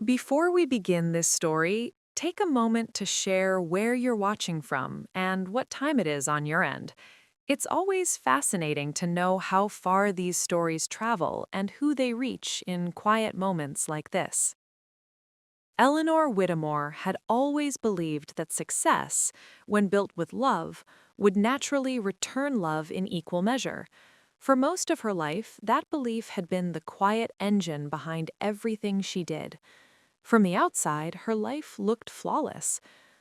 Before we begin this story, take a moment to share where you're watching from and what time it is on your end. It's always fascinating to know how far these stories travel and who they reach in quiet moments like this. Eleanor Whittemore had always believed that success, when built with love, would naturally return love in equal measure. For most of her life, that belief had been the quiet engine behind everything she did. From the outside, her life looked flawless.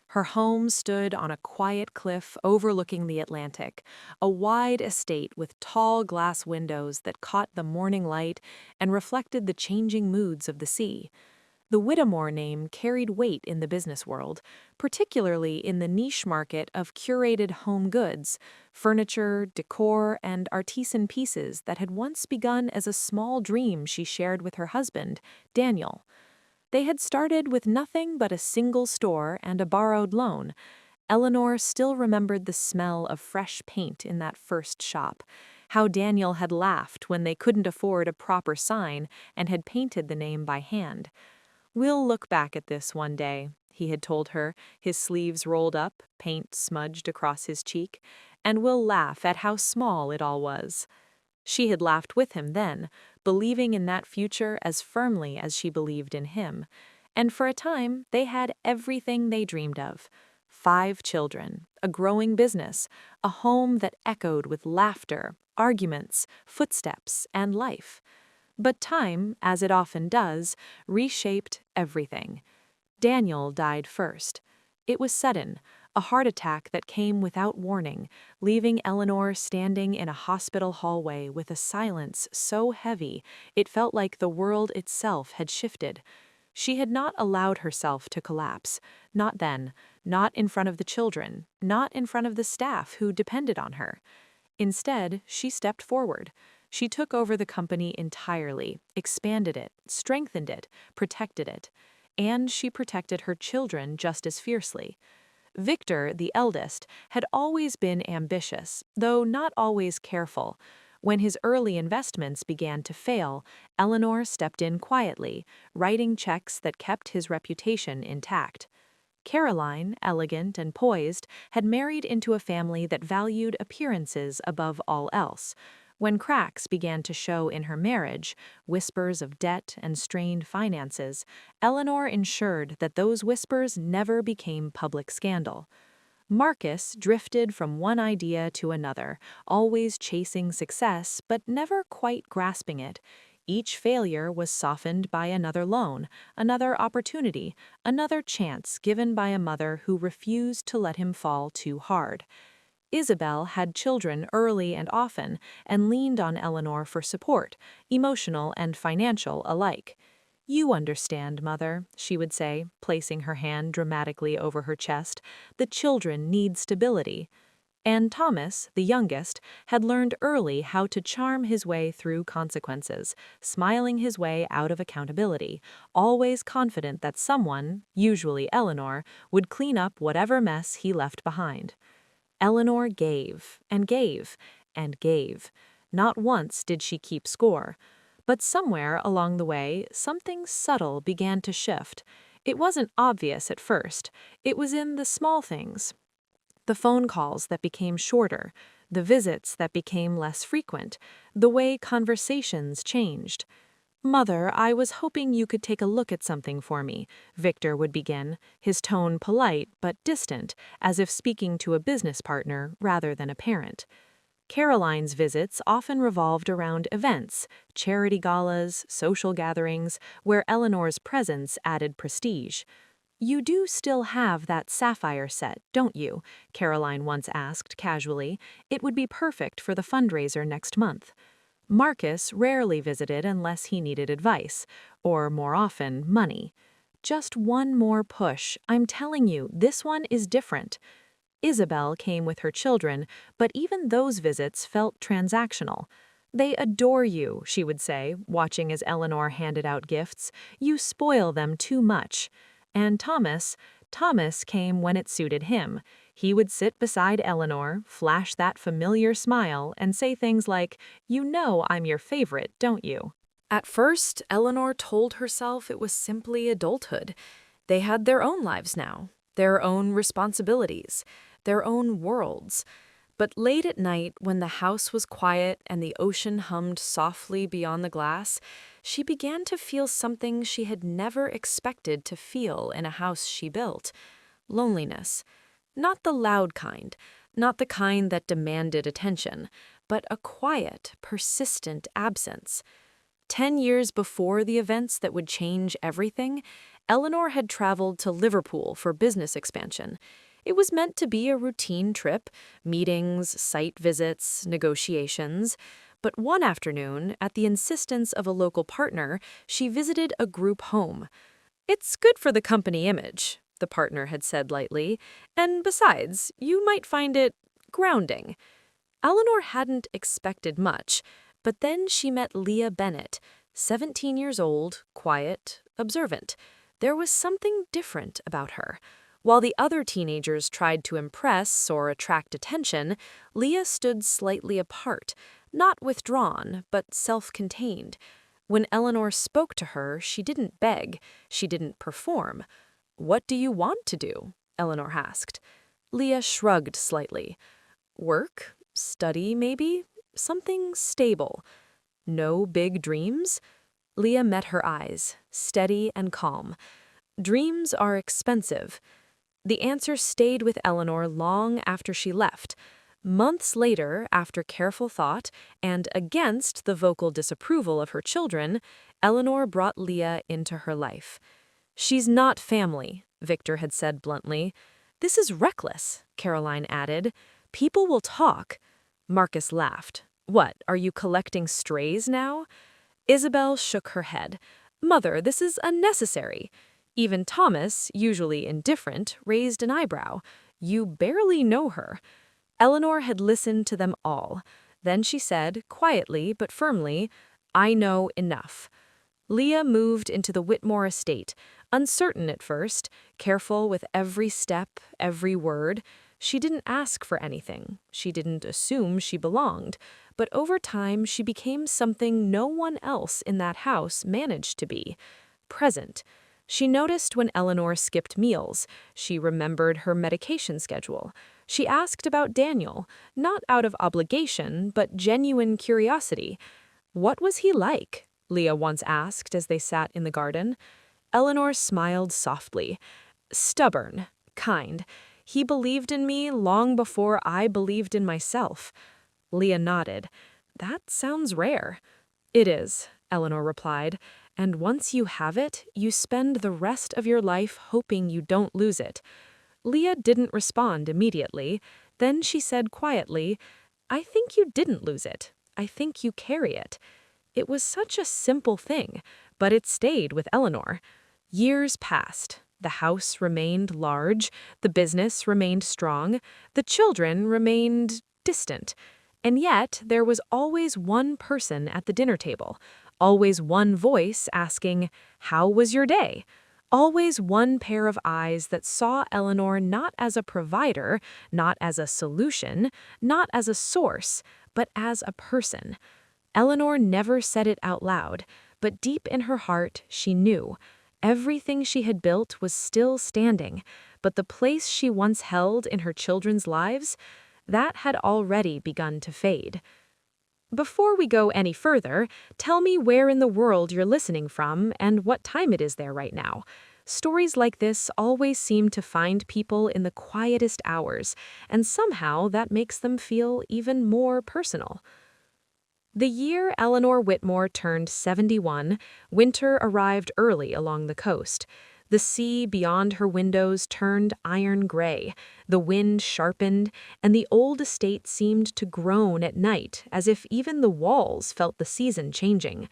Her home stood on a quiet cliff overlooking the Atlantic, a wide estate with tall glass windows that caught the morning light and reflected the changing moods of the sea. The Whittemore name carried weight in the business world, particularly in the niche market of curated home goods, furniture, decor, and artisan pieces that had once begun as a small dream she shared with her husband, Daniel. They had started with nothing but a single store and a borrowed loan. Eleanor still remembered the smell of fresh paint in that first shop, how Daniel had laughed when they couldn't afford a proper sign and had painted the name by hand. "We'll look back at this one day," he had told her, his sleeves rolled up, paint smudged across his cheek, "and we'll laugh at how small it all was." She had laughed with him then, believing in that future as firmly as she believed in him. And for a time, they had everything they dreamed of. 5 children, a growing business, a home that echoed with laughter, arguments, footsteps, and life. But time, as it often does, reshaped everything. Daniel died first. It was sudden, a heart attack that came without warning, leaving Eleanor standing in a hospital hallway with a silence so heavy it felt like the world itself had shifted. She had not allowed herself to collapse, not then, not in front of the children, not in front of the staff who depended on her. Instead, she stepped forward. She took over the company entirely, expanded it, strengthened it, protected it. And she protected her children just as fiercely. Victor, the eldest, had always been ambitious, though not always careful. When his early investments began to fail, Eleanor stepped in quietly, writing checks that kept his reputation intact. Caroline, elegant and poised, had married into a family that valued appearances above all else. When cracks began to show in her marriage, whispers of debt and strained finances, Eleanor ensured that those whispers never became public scandal. Marcus drifted from one idea to another, always chasing success but never quite grasping it. Each failure was softened by another loan, another opportunity, another chance given by a mother who refused to let him fall too hard. Isabel had children early and often and leaned on Eleanor for support, emotional and financial alike. "You understand, Mother," she would say, placing her hand dramatically over her chest. "The children need stability." And Thomas, the youngest, had learned early how to charm his way through consequences, smiling his way out of accountability, always confident that someone, usually Eleanor, would clean up whatever mess he left behind. Eleanor gave, and gave, and gave. Not once did she keep score. But somewhere along the way, something subtle began to shift. It wasn't obvious at first. It was in the small things. The phone calls that became shorter, the visits that became less frequent, the way conversations changed. "Mother, I was hoping you could take a look at something for me," Victor would begin, his tone polite but distant, as if speaking to a business partner rather than a parent. Caroline's visits often revolved around events, charity galas, social gatherings, where Eleanor's presence added prestige. "You do still have that sapphire set, don't you?" Caroline once asked casually. "It would be perfect for the fundraiser next month." Marcus rarely visited unless he needed advice, or more often, money. "Just one more push. I'm telling you, this one is different." Isabel came with her children, but even those visits felt transactional. "They adore you," she would say, watching as Eleanor handed out gifts. "You spoil them too much." And Thomas came when it suited him. He would sit beside Eleanor, flash that familiar smile, and say things like, "You know I'm your favorite, don't you?" At first, Eleanor told herself it was simply adulthood. They had their own lives now, their own responsibilities, their own worlds. But late at night, when the house was quiet and the ocean hummed softly beyond the glass, she began to feel something she had never expected to feel in a house she built: loneliness. Not the loud kind, not the kind that demanded attention, but a quiet, persistent absence. 10 years before the events that would change everything, Eleanor had traveled to Liverpool for business expansion. It was meant to be a routine trip: meetings, site visits, negotiations. But one afternoon, at the insistence of a local partner, she visited a group home. "It's good for the company image," the partner had said lightly, "and besides, you might find it grounding." Eleanor hadn't expected much, but then she met Leah Bennett, 17 years old, quiet, observant. There was something different about her. While the other teenagers tried to impress or attract attention, Leah stood slightly apart, not withdrawn, but self-contained. When Eleanor spoke to her, she didn't beg, she didn't perform. "What do you want to do?" Eleanor asked. Leah shrugged slightly. "Work? Study, maybe? Something stable." "No big dreams?" Leah met her eyes, steady and calm. "Dreams are expensive." The answer stayed with Eleanor long after she left. Months later, after careful thought, and against the vocal disapproval of her children, Eleanor brought Leah into her life. "She's not family," Victor had said bluntly. "This is reckless," Caroline added. "People will talk." Marcus laughed. "What, are you collecting strays now?" Isabel shook her head. "Mother, this is unnecessary." Even Thomas, usually indifferent, raised an eyebrow. "You barely know her." Eleanor had listened to them all. Then she said, quietly but firmly, "I know enough." Leah moved into the Whitmore estate, uncertain at first, careful with every step, every word. She didn't ask for anything. She didn't assume she belonged. But over time, she became something no one else in that house managed to be: present. She noticed when Eleanor skipped meals. She remembered her medication schedule. She asked about Daniel, not out of obligation, but genuine curiosity. "What was he like?" Leah once asked as they sat in the garden. Eleanor smiled softly. "Stubborn, kind. He believed in me long before I believed in myself." Leah nodded. "That sounds rare." "It is," Eleanor replied. "And once you have it, you spend the rest of your life hoping you don't lose it." Leah didn't respond immediately. Then she said quietly, "I think you didn't lose it. I think you carry it." It was such a simple thing, but it stayed with Eleanor. Years passed. The house remained large, the business remained strong, the children remained distant. And yet, there was always one person at the dinner table, always one voice asking, "How was your day?" Always one pair of eyes that saw Eleanor not as a provider, not as a solution, not as a source, but as a person. Eleanor never said it out loud, but deep in her heart, she knew. Everything she had built was still standing, but the place she once held in her children's lives, that had already begun to fade. Before we go any further, tell me where in the world you're listening from and what time it is there right now. Stories like this always seem to find people in the quietest hours, and somehow that makes them feel even more personal. The year Eleanor Whitmore turned 71, winter arrived early along the coast. The sea beyond her windows turned iron gray, the wind sharpened, and the old estate seemed to groan at night, as if even the walls felt the season changing.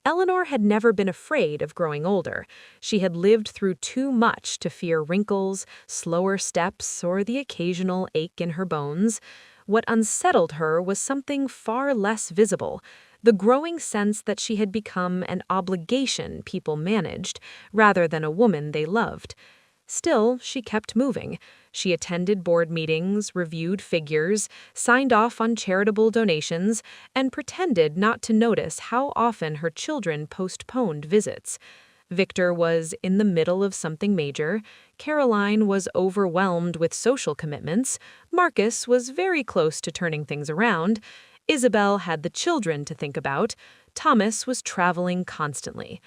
Eleanor had never been afraid of growing older. She had lived through too much to fear wrinkles, slower steps, or the occasional ache in her bones. What unsettled her was something far less visible: the growing sense that she had become an obligation people managed, rather than a woman they loved. Still, she kept moving. She attended board meetings, reviewed figures, signed off on charitable donations, and pretended not to notice how often her children postponed visits. Victor was in the middle of something major, Caroline was overwhelmed with social commitments, Marcus was very close to turning things around, Isabel had the children to think about, Thomas was traveling constantly.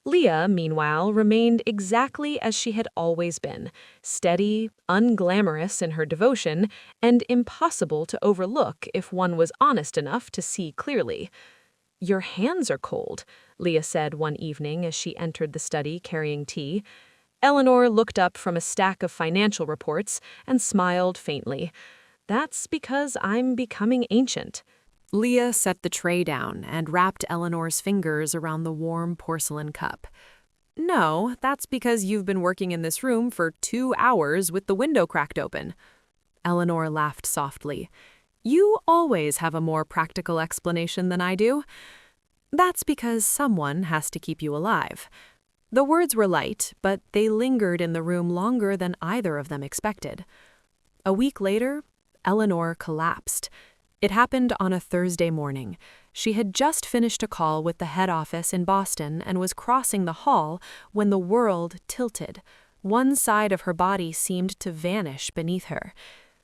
Leah, meanwhile, remained exactly as she had always been, steady, unglamorous in her devotion, and impossible to overlook if one was honest enough to see clearly. "Your hands are cold," Leah said one evening as she entered the study carrying tea. Eleanor looked up from a stack of financial reports and smiled faintly. "That's because I'm becoming ancient." Leah set the tray down and wrapped Eleanor's fingers around the warm porcelain cup. "No, that's because you've been working in this room for 2 hours with the window cracked open." Eleanor laughed softly. "You always have a more practical explanation than I do." "That's because someone has to keep you alive." The words were light, but they lingered in the room longer than either of them expected. A week later, Eleanor collapsed. It happened on a Thursday morning. She had just finished a call with the head office in Boston and was crossing the hall when the world tilted. One side of her body seemed to vanish beneath her.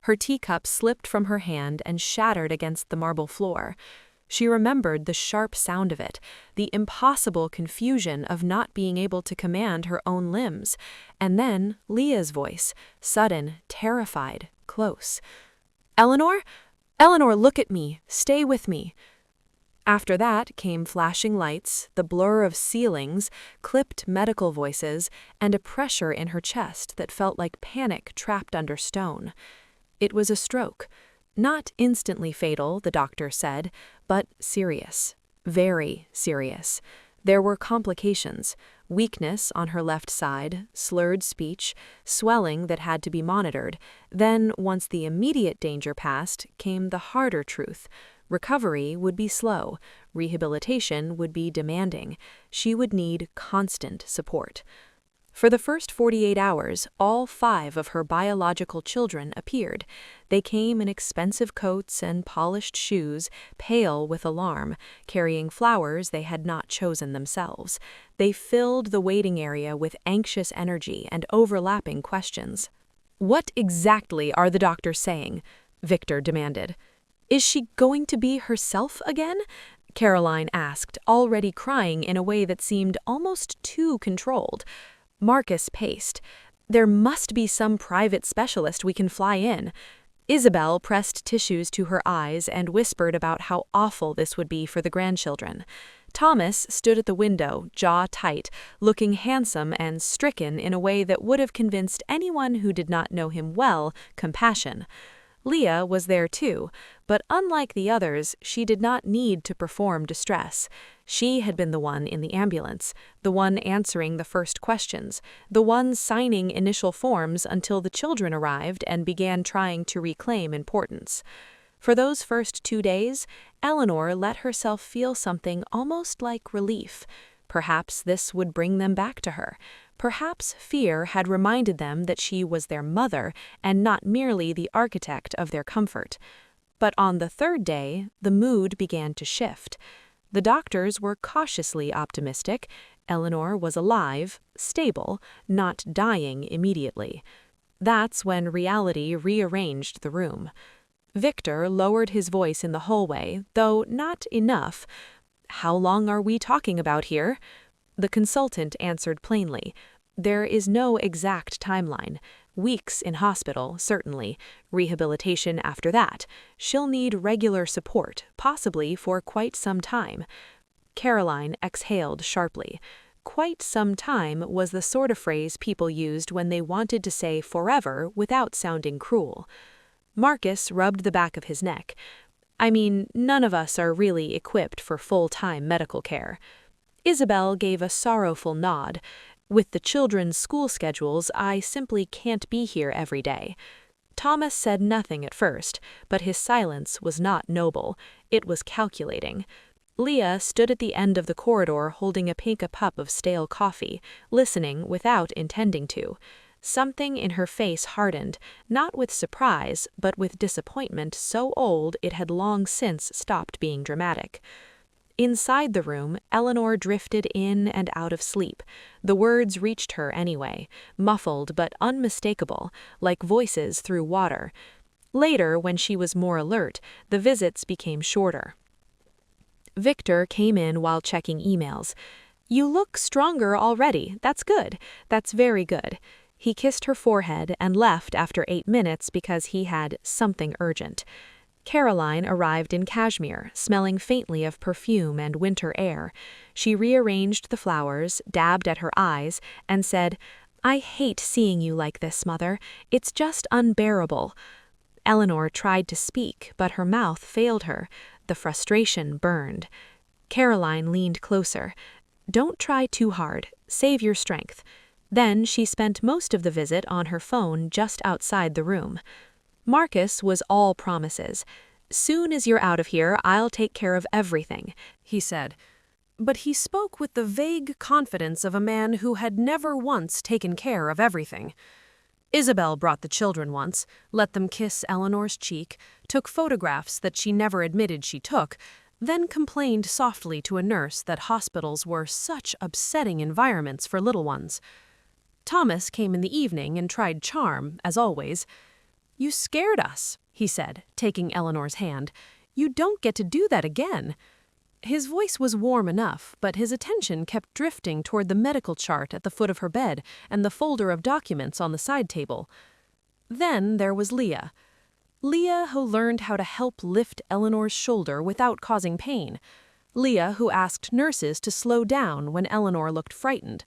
Her teacup slipped from her hand and shattered against the marble floor. She remembered the sharp sound of it, the impossible confusion of not being able to command her own limbs, and then Leah's voice, sudden, terrified, close. "Eleanor? Eleanor, look at me. Stay with me." After that came flashing lights, the blur of ceilings, clipped medical voices, and a pressure in her chest that felt like panic trapped under stone. It was a stroke. Not instantly fatal, the doctor said, but serious. Very serious. There were complications, weakness on her left side, slurred speech, swelling that had to be monitored. Then, once the immediate danger passed, came the harder truth. Recovery would be slow. Rehabilitation would be demanding. She would need constant support. For the first 48 hours, all 5 of her biological children appeared. They came in expensive coats and polished shoes, pale with alarm, carrying flowers they had not chosen themselves. They filled the waiting area with anxious energy and overlapping questions. "What exactly are the doctors saying?" Victor demanded. "Is she going to be herself again?" Caroline asked, already crying in a way that seemed almost too controlled. Marcus paced. "There must be some private specialist we can fly in." Isabel pressed tissues to her eyes and whispered about how awful this would be for the grandchildren. Thomas stood at the window, jaw tight, looking handsome and stricken in a way that would have convinced anyone who did not know him well compassion. Leah was there too, but unlike the others, she did not need to perform distress. She had been the one in the ambulance, the one answering the first questions, the one signing initial forms until the children arrived and began trying to reclaim importance. For those first 2 days, Eleanor let herself feel something almost like relief. Perhaps this would bring them back to her. Perhaps fear had reminded them that she was their mother and not merely the architect of their comfort. But on the 3rd day, the mood began to shift. The doctors were cautiously optimistic. Eleanor was alive, stable, not dying immediately. That's when reality rearranged the room. Victor lowered his voice in the hallway, though not enough. "How long are we talking about here?" The consultant answered plainly. "There is no exact timeline. Weeks in hospital, certainly. Rehabilitation after that. She'll need regular support, possibly for quite some time." Caroline exhaled sharply. Quite some time was the sort of phrase people used when they wanted to say forever without sounding cruel. Marcus rubbed the back of his neck. "I mean, none of us are really equipped for full-time medical care." Isabel gave a sorrowful nod. "With the children's school schedules, I simply can't be here every day." Thomas said nothing at first, but his silence was not noble. It was calculating. Leah stood at the end of the corridor holding a pink cup of stale coffee, listening without intending to. Something in her face hardened, not with surprise, but with disappointment so old it had long since stopped being dramatic. Inside the room, Eleanor drifted in and out of sleep. The words reached her anyway, muffled but unmistakable, like voices through water. Later, when she was more alert, the visits became shorter. Victor came in while checking emails. "You look stronger already. That's good. That's very good." He kissed her forehead and left after 8 minutes because he had something urgent. Caroline arrived in cashmere, smelling faintly of perfume and winter air. She rearranged the flowers, dabbed at her eyes, and said, "I hate seeing you like this, Mother. It's just unbearable." Eleanor tried to speak, but her mouth failed her. The frustration burned. Caroline leaned closer. "Don't try too hard. Save your strength." Then she spent most of the visit on her phone just outside the room. Marcus was all promises. "Soon as you're out of here, I'll take care of everything," he said. But he spoke with the vague confidence of a man who had never once taken care of everything. Isabel brought the children once, let them kiss Eleanor's cheek, took photographs that she never admitted she took, then complained softly to a nurse that hospitals were such upsetting environments for little ones. Thomas came in the evening and tried charm, as always. "You scared us," he said, taking Eleanor's hand. "You don't get to do that again." His voice was warm enough, but his attention kept drifting toward the medical chart at the foot of her bed and the folder of documents on the side table. Then there was Leah. Leah, who learned how to help lift Eleanor's shoulder without causing pain. Leah, who asked nurses to slow down when Eleanor looked frightened.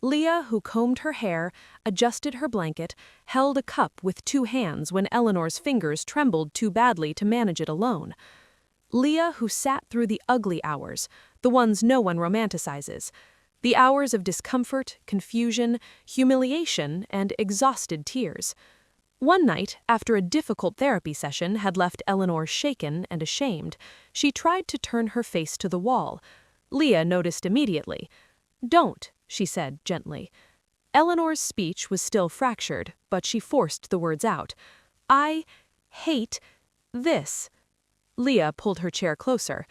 Leah, who combed her hair, adjusted her blanket, held a cup with 2 hands when Eleanor's fingers trembled too badly to manage it alone. Leah, who sat through the ugly hours, the ones no one romanticizes, the hours of discomfort, confusion, humiliation, and exhausted tears. One night, after a difficult therapy session had left Eleanor shaken and ashamed, she tried to turn her face to the wall. Leah noticed immediately. "Don't," she said gently. Eleanor's speech was still fractured, but she forced the words out. "I hate this." Leah pulled her chair closer.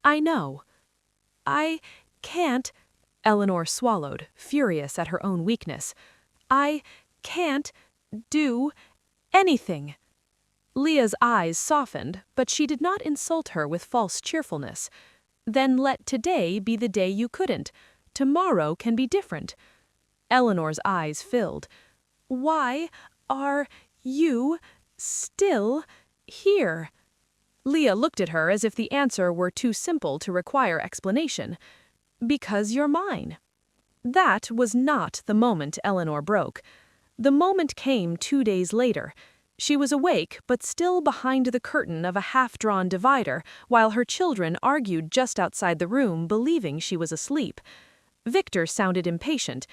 "I know. I can't," Eleanor swallowed, furious at her own weakness. "I can't do anything." Leah's eyes softened, but she did not insult her with false cheerfulness. "Then let today be the day you couldn't. Tomorrow can be different." Eleanor's eyes filled. "Why are you still here?" Leah looked at her as if the answer were too simple to require explanation. "Because you're mine." That was not the moment Eleanor broke. The moment came 2 days later. She was awake, but still behind the curtain of a half-drawn divider, while her children argued just outside the room, believing she was asleep. Victor sounded impatient.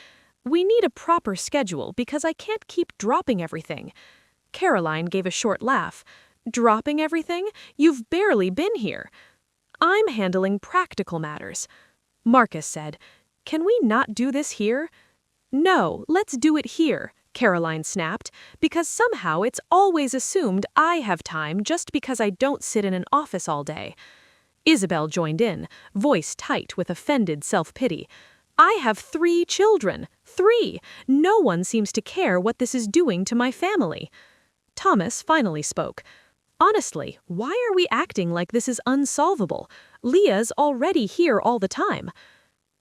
"We need a proper schedule because I can't keep dropping everything." Caroline gave a short laugh. "Dropping everything? You've barely been here." "I'm handling practical matters." Marcus said, "Can we not do this here?" "No, let's do it here," Caroline snapped, "because somehow it's always assumed I have time just because I don't sit in an office all day." Isabel joined in, voice tight with offended self-pity. "I have 3 children. 3! No one seems to care what this is doing to my family." Thomas finally spoke. "Honestly, why are we acting like this is unsolvable? Leah's already here all the time."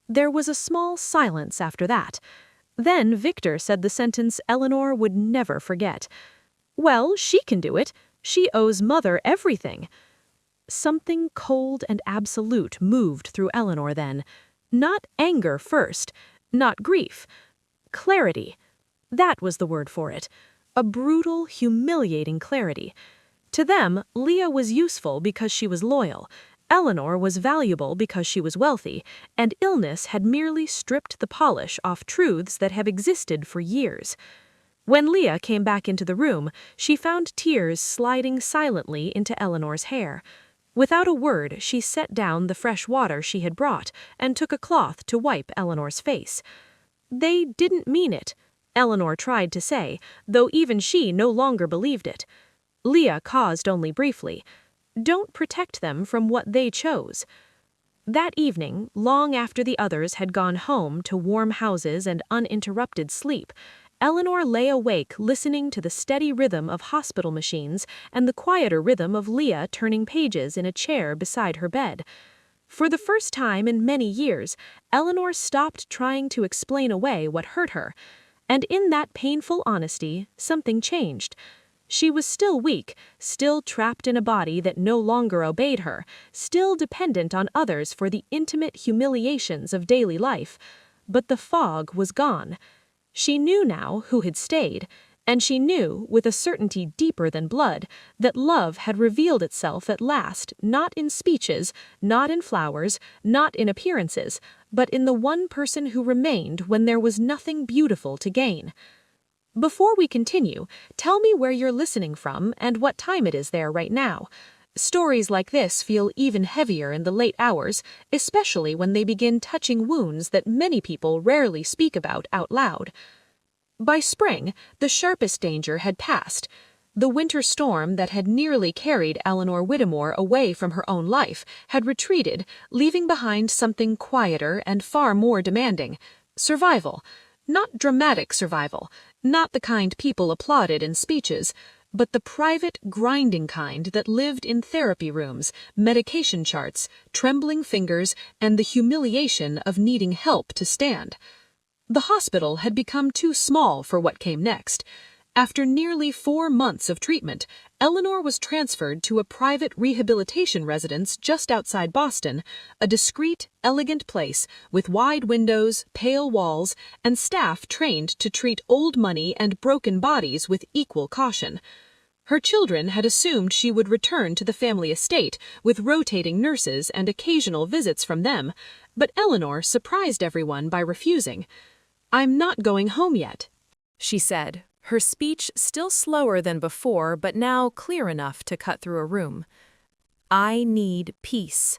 There was a small silence after that. Then Victor said the sentence Eleanor would never forget. "Well, she can do it. She owes Mother everything." Something cold and absolute moved through Eleanor then. Not anger first, not grief. Clarity. That was the word for it. A brutal, humiliating clarity. To them, Leah was useful because she was loyal, Eleanor was valuable because she was wealthy, and illness had merely stripped the polish off truths that have existed for years. When Leah came back into the room, she found tears sliding silently into Eleanor's hair. Without a word, she set down the fresh water she had brought and took a cloth to wipe Eleanor's face. "They didn't mean it," Eleanor tried to say, though even she no longer believed it. Leah caused only briefly. Don't protect them from what they chose. That evening, long after the others had gone home to warm houses and uninterrupted sleep, Eleanor lay awake listening to the steady rhythm of hospital machines and the quieter rhythm of Leah turning pages in a chair beside her bed. For the first time in many years, Eleanor stopped trying to explain away what hurt her, and in that painful honesty, something changed. She was still weak, still trapped in a body that no longer obeyed her, still dependent on others for the intimate humiliations of daily life. But the fog was gone. She knew now who had stayed, and she knew, with a certainty deeper than blood, that love had revealed itself at last, not in speeches, not in flowers, not in appearances, but in the one person who remained when there was nothing beautiful to gain. Before we continue, tell me where you're listening from and what time it is there right now. Stories like this feel even heavier in the late hours, especially when they begin touching wounds that many people rarely speak about out loud. By spring, the sharpest danger had passed. The winter storm that had nearly carried Eleanor Whittemore away from her own life had retreated, leaving behind something quieter and far more demanding: survival. Not dramatic survival, not the kind people applauded in speeches, but the private, grinding kind that lived in therapy rooms, medication charts, trembling fingers, and the humiliation of needing help to stand. The hospital had become too small for what came next. After nearly 4 months of treatment, Eleanor was transferred to a private rehabilitation residence just outside Boston, a discreet, elegant place with wide windows, pale walls, and staff trained to treat old money and broken bodies with equal caution. Her children had assumed she would return to the family estate with rotating nurses and occasional visits from them, but Eleanor surprised everyone by refusing. "I'm not going home yet," she said, her speech still slower than before, but now clear enough to cut through a room. "I need peace.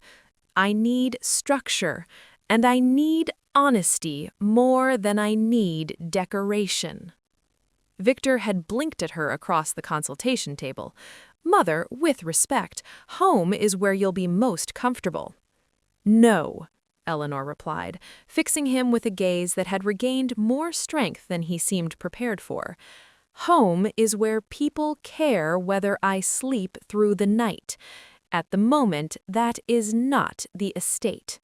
I need structure. And I need honesty more than I need decoration." Victor had blinked at her across the consultation table. "Mother, with respect, home is where you'll be most comfortable." "No," Eleanor replied, fixing him with a gaze that had regained more strength than he seemed prepared for. "Home is where people care whether I sleep through the night. At the moment, that is not the estate."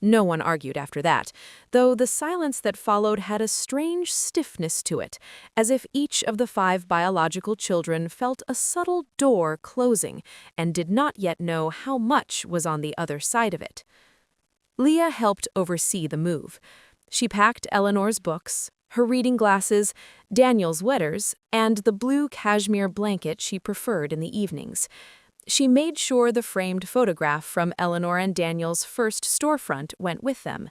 No one argued after that, though the silence that followed had a strange stiffness to it, as if each of the 5 biological children felt a subtle door closing and did not yet know how much was on the other side of it. Leah helped oversee the move. She packed Eleanor's books, her reading glasses, Daniel's sweaters, and the blue cashmere blanket she preferred in the evenings. She made sure the framed photograph from Eleanor and Daniel's first storefront went with them.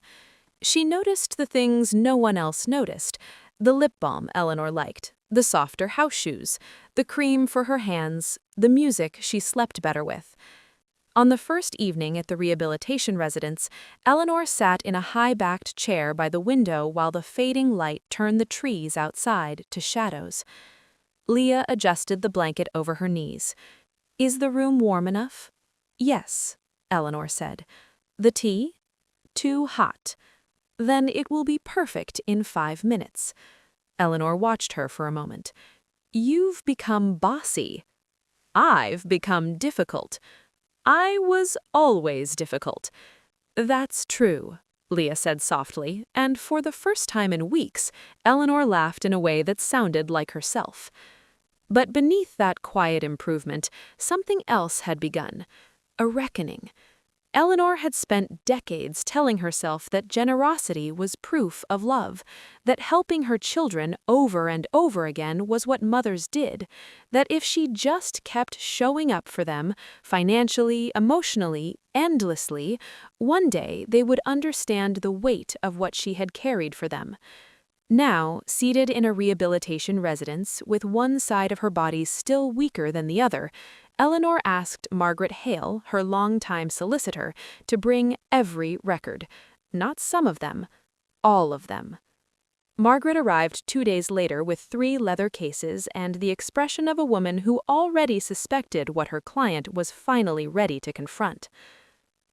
She noticed the things no one else noticed: the lip balm Eleanor liked, the softer house shoes, the cream for her hands, the music she slept better with. On the first evening at the rehabilitation residence, Eleanor sat in a high-backed chair by the window while the fading light turned the trees outside to shadows. Leah adjusted the blanket over her knees. "Is the room warm enough?" "Yes," Eleanor said. "The tea?" "Too hot." "Then it will be perfect in 5 minutes." Eleanor watched her for a moment. "You've become bossy." "I've become difficult." "I was always difficult." "That's true," Leah said softly, and for the first time in weeks, Eleanor laughed in a way that sounded like herself. But beneath that quiet improvement, something else had begun: a reckoning. Eleanor had spent decades telling herself that generosity was proof of love, that helping her children over and over again was what mothers did, that if she just kept showing up for them, financially, emotionally, endlessly, one day they would understand the weight of what she had carried for them. Now, seated in a rehabilitation residence, with one side of her body still weaker than the other, Eleanor asked Margaret Hale, her longtime solicitor, to bring every record. Not some of them, all of them. Margaret arrived 2 days later with 3 leather cases and the expression of a woman who already suspected what her client was finally ready to confront.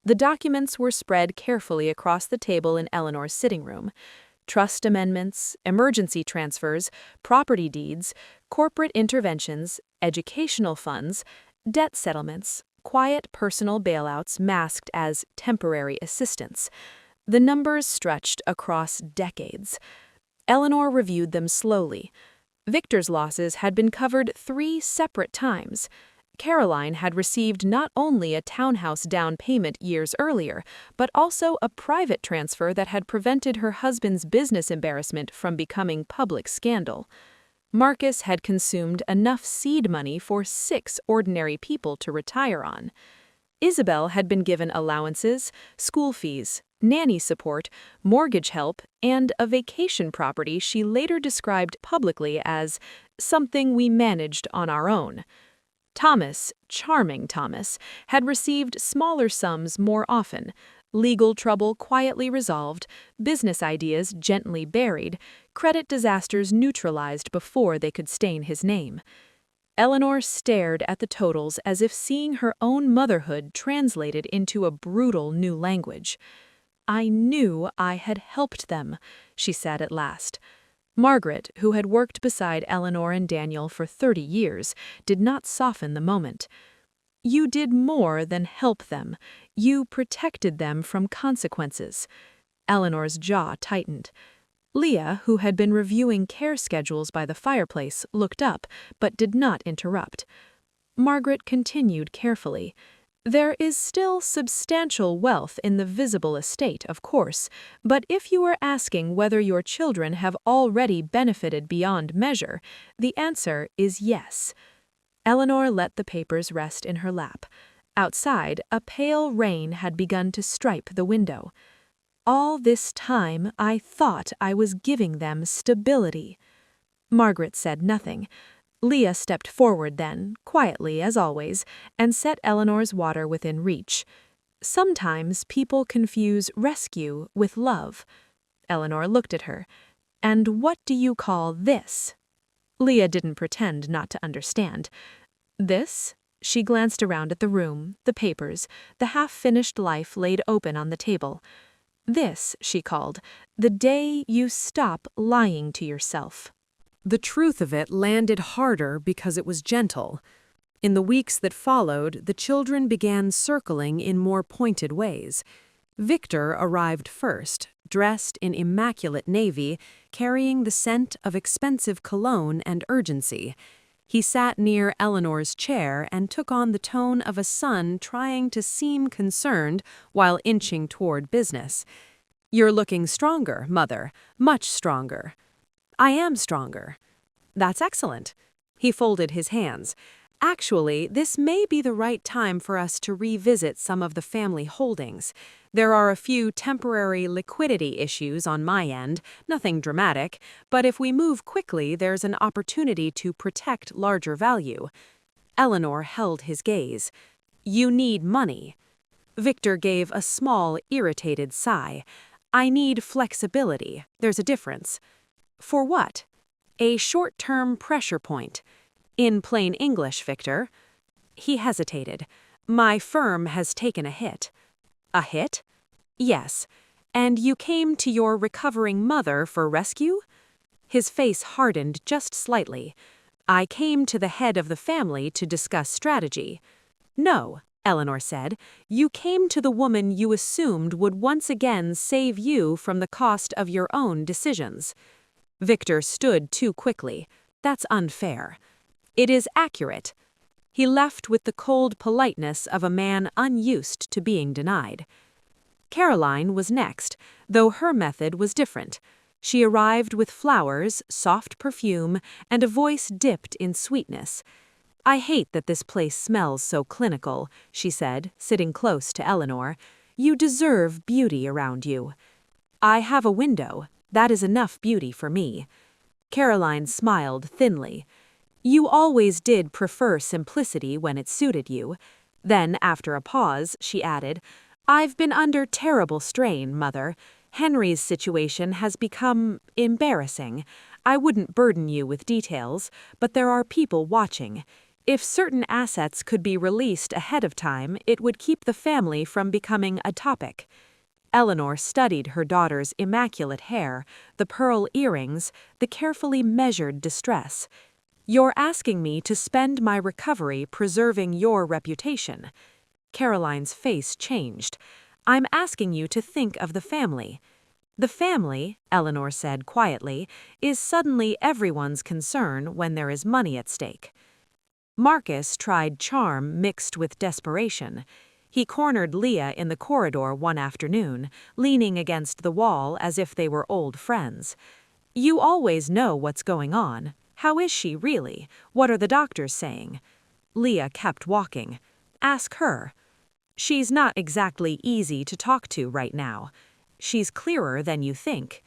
The documents were spread carefully across the table in Eleanor's sitting room. Trust amendments, emergency transfers, property deeds, corporate interventions, educational funds, debt settlements, quiet personal bailouts masked as temporary assistance. The numbers stretched across decades. Eleanor reviewed them slowly. Victor's losses had been covered 3 separate times. Caroline had received not only a townhouse down payment years earlier, but also a private transfer that had prevented her husband's business embarrassment from becoming public scandal. Marcus had consumed enough seed money for 6 ordinary people to retire on. Isabel had been given allowances, school fees, nanny support, mortgage help, and a vacation property she later described publicly as something we managed on our own. Thomas, charming Thomas, had received smaller sums more often, legal trouble quietly resolved, business ideas gently buried, credit disasters neutralized before they could stain his name. Eleanor stared at the totals as if seeing her own motherhood translated into a brutal new language. "I knew I had helped them," she said at last. Margaret, who had worked beside Eleanor and Daniel for 30 years, did not soften the moment. "You did more than help them. You protected them from consequences." Eleanor's jaw tightened. Leah, who had been reviewing care schedules by the fireplace, looked up, but did not interrupt. Margaret continued carefully. "There is still substantial wealth in the visible estate, of course, but if you are asking whether your children have already benefited beyond measure, the answer is yes." Eleanor let the papers rest in her lap. Outside, a pale rain had begun to stripe the window. "All this time, I thought I was giving them stability." Margaret said nothing. Leah stepped forward then, quietly as always, and set Eleanor's water within reach. "Sometimes people confuse rescue with love." Eleanor looked at her. "And what do you call this?" Leah didn't pretend not to understand. "This?" She glanced around at the room, the papers, the half-finished life laid open on the table. "This," she called, "the day you stop lying to yourself." The truth of it landed harder because it was gentle. In the weeks that followed, the children began circling in more pointed ways. Victor arrived first, dressed in immaculate navy, carrying the scent of expensive cologne and urgency. He sat near Eleanor's chair and took on the tone of a son trying to seem concerned while inching toward business. "You're looking stronger, Mother, much stronger." "I am stronger." "That's excellent." He folded his hands. "Actually, this may be the right time for us to revisit some of the family holdings. There are a few temporary liquidity issues on my end, nothing dramatic, but if we move quickly, there's an opportunity to protect larger value." Eleanor held his gaze. "You need money." Victor gave a small, irritated sigh. "I need flexibility. There's a difference." "For what?" "A short-term pressure point." "In plain English, Victor." He hesitated. "My firm has taken a hit." "A hit?" "Yes. And you came to your recovering mother for rescue?" His face hardened just slightly. "I came to the head of the family to discuss strategy." "No," Eleanor said. "You came to the woman you assumed would once again save you from the cost of your own decisions." Victor stood too quickly. "That's unfair." "It is accurate." He left with the cold politeness of a man unused to being denied. Caroline was next, though her method was different. She arrived with flowers, soft perfume, and a voice dipped in sweetness. "I hate that this place smells so clinical," she said, sitting close to Eleanor. "You deserve beauty around you." "I have a window. That is enough beauty for me." Caroline smiled thinly. "You always did prefer simplicity when it suited you." Then, after a pause, she added, "I've been under terrible strain, Mother. Henry's situation has become embarrassing. I wouldn't burden you with details, but there are people watching. If certain assets could be released ahead of time, it would keep the family from becoming a topic. Eleanor studied her daughter's immaculate hair, the pearl earrings, the carefully measured distress. You're asking me to spend my recovery preserving your reputation. Caroline's face changed. I'm asking you to think of the family. The family, Eleanor said quietly, is suddenly everyone's concern when there is money at stake. Marcus tried charm mixed with desperation. He cornered Leah in the corridor one afternoon, leaning against the wall as if they were old friends. You always know what's going on. How is she really? What are the doctors saying? Leah kept walking. Ask her. She's not exactly easy to talk to right now. She's clearer than you think.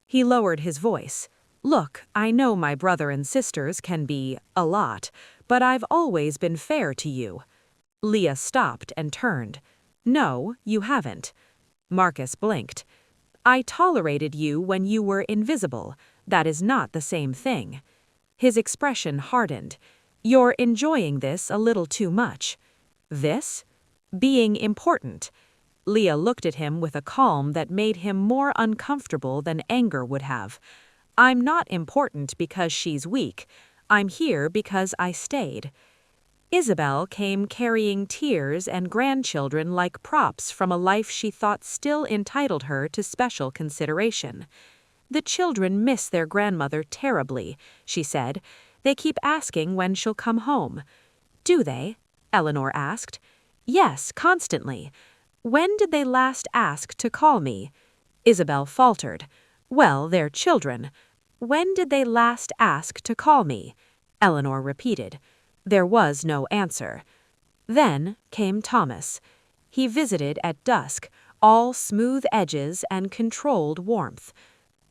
He lowered his voice. Look, I know my brother and sisters can be a lot, but I've always been fair to you. Leah stopped and turned. No, you haven't. Marcus blinked. I tolerated you when you were invisible. That is not the same thing. His expression hardened. You're enjoying this a little too much. This? Being important. Leah looked at him with a calm that made him more uncomfortable than anger would have. I'm not important because she's weak. I'm here because I stayed. Isabel came carrying tears and grandchildren like props from a life she thought still entitled her to special consideration. The children miss their grandmother terribly, she said. They keep asking when she'll come home. Do they? Eleanor asked. Yes, constantly. When did they last ask to call me? Isabel faltered. Well, they're children. When did they last ask to call me? Eleanor repeated. There was no answer. Then came Thomas. He visited at dusk, all smooth edges and controlled warmth.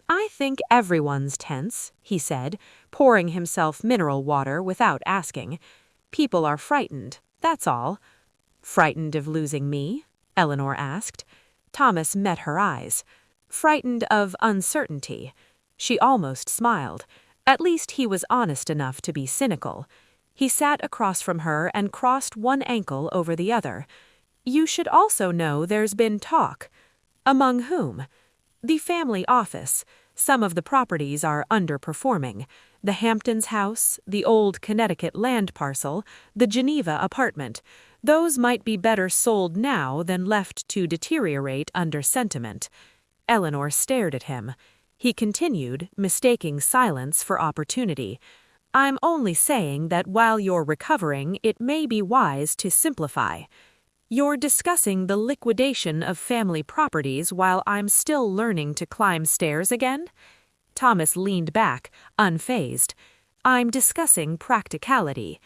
I think everyone's tense, he said, pouring himself mineral water without asking. People are frightened, that's all. Frightened of losing me? Eleanor asked. Thomas met her eyes. Frightened of uncertainty. She almost smiled. At least he was honest enough to be cynical. He sat across from her and crossed one ankle over the other. You should also know there's been talk. Among whom? The family office. Some of the properties are underperforming. The Hamptons house, the old Connecticut land parcel, the Geneva apartment. Those might be better sold now than left to deteriorate under sentiment. Eleanor stared at him. He continued, mistaking silence for opportunity. I'm only saying that while you're recovering, it may be wise to simplify. You're discussing the liquidation of family properties while I'm still learning to climb stairs again? Thomas leaned back, unfazed. I'm discussing practicality.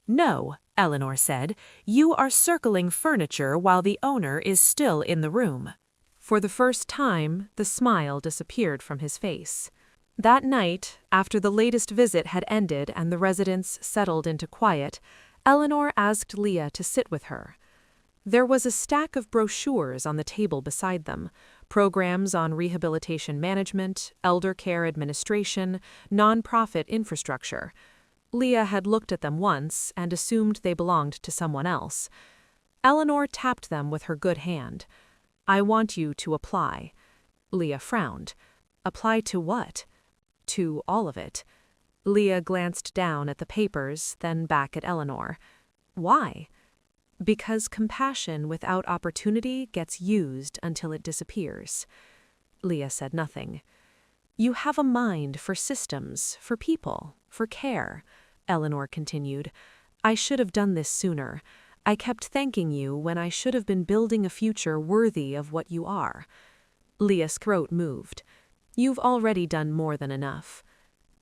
No, Eleanor said, you are circling furniture while the owner is still in the room. For the first time, the smile disappeared from his face. That night, after the latest visit had ended and the residents settled into quiet, Eleanor asked Leah to sit with her. There was a stack of brochures on the table beside them, programs on rehabilitation management, elder care administration, nonprofit infrastructure. Leah had looked at them once and assumed they belonged to someone else. Eleanor tapped them with her good hand. I want you to apply. Leah frowned. Apply to what? To all of it. Leah glanced down at the papers, then back at Eleanor. Why? Because compassion without opportunity gets used until it disappears. Leah said nothing. You have a mind for systems, for people, for care, Eleanor continued. I should have done this sooner. I kept thanking you when I should have been building a future worthy of what you are. Leah's throat moved. You've already done more than enough.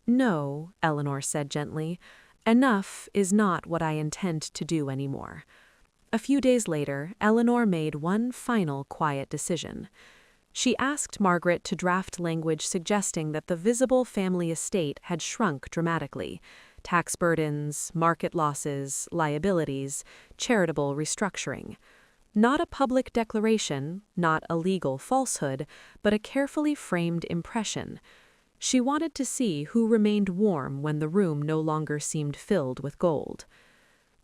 No, Eleanor said gently. Enough is not what I intend to do anymore. A few days later, Eleanor made one final quiet decision. She asked Margaret to draft language suggesting that the visible family estate had shrunk dramatically. Tax burdens, market losses, liabilities, charitable restructuring. Not a public declaration, not a legal falsehood, but a carefully framed impression. She wanted to see who remained warm when the room no longer seemed filled with gold.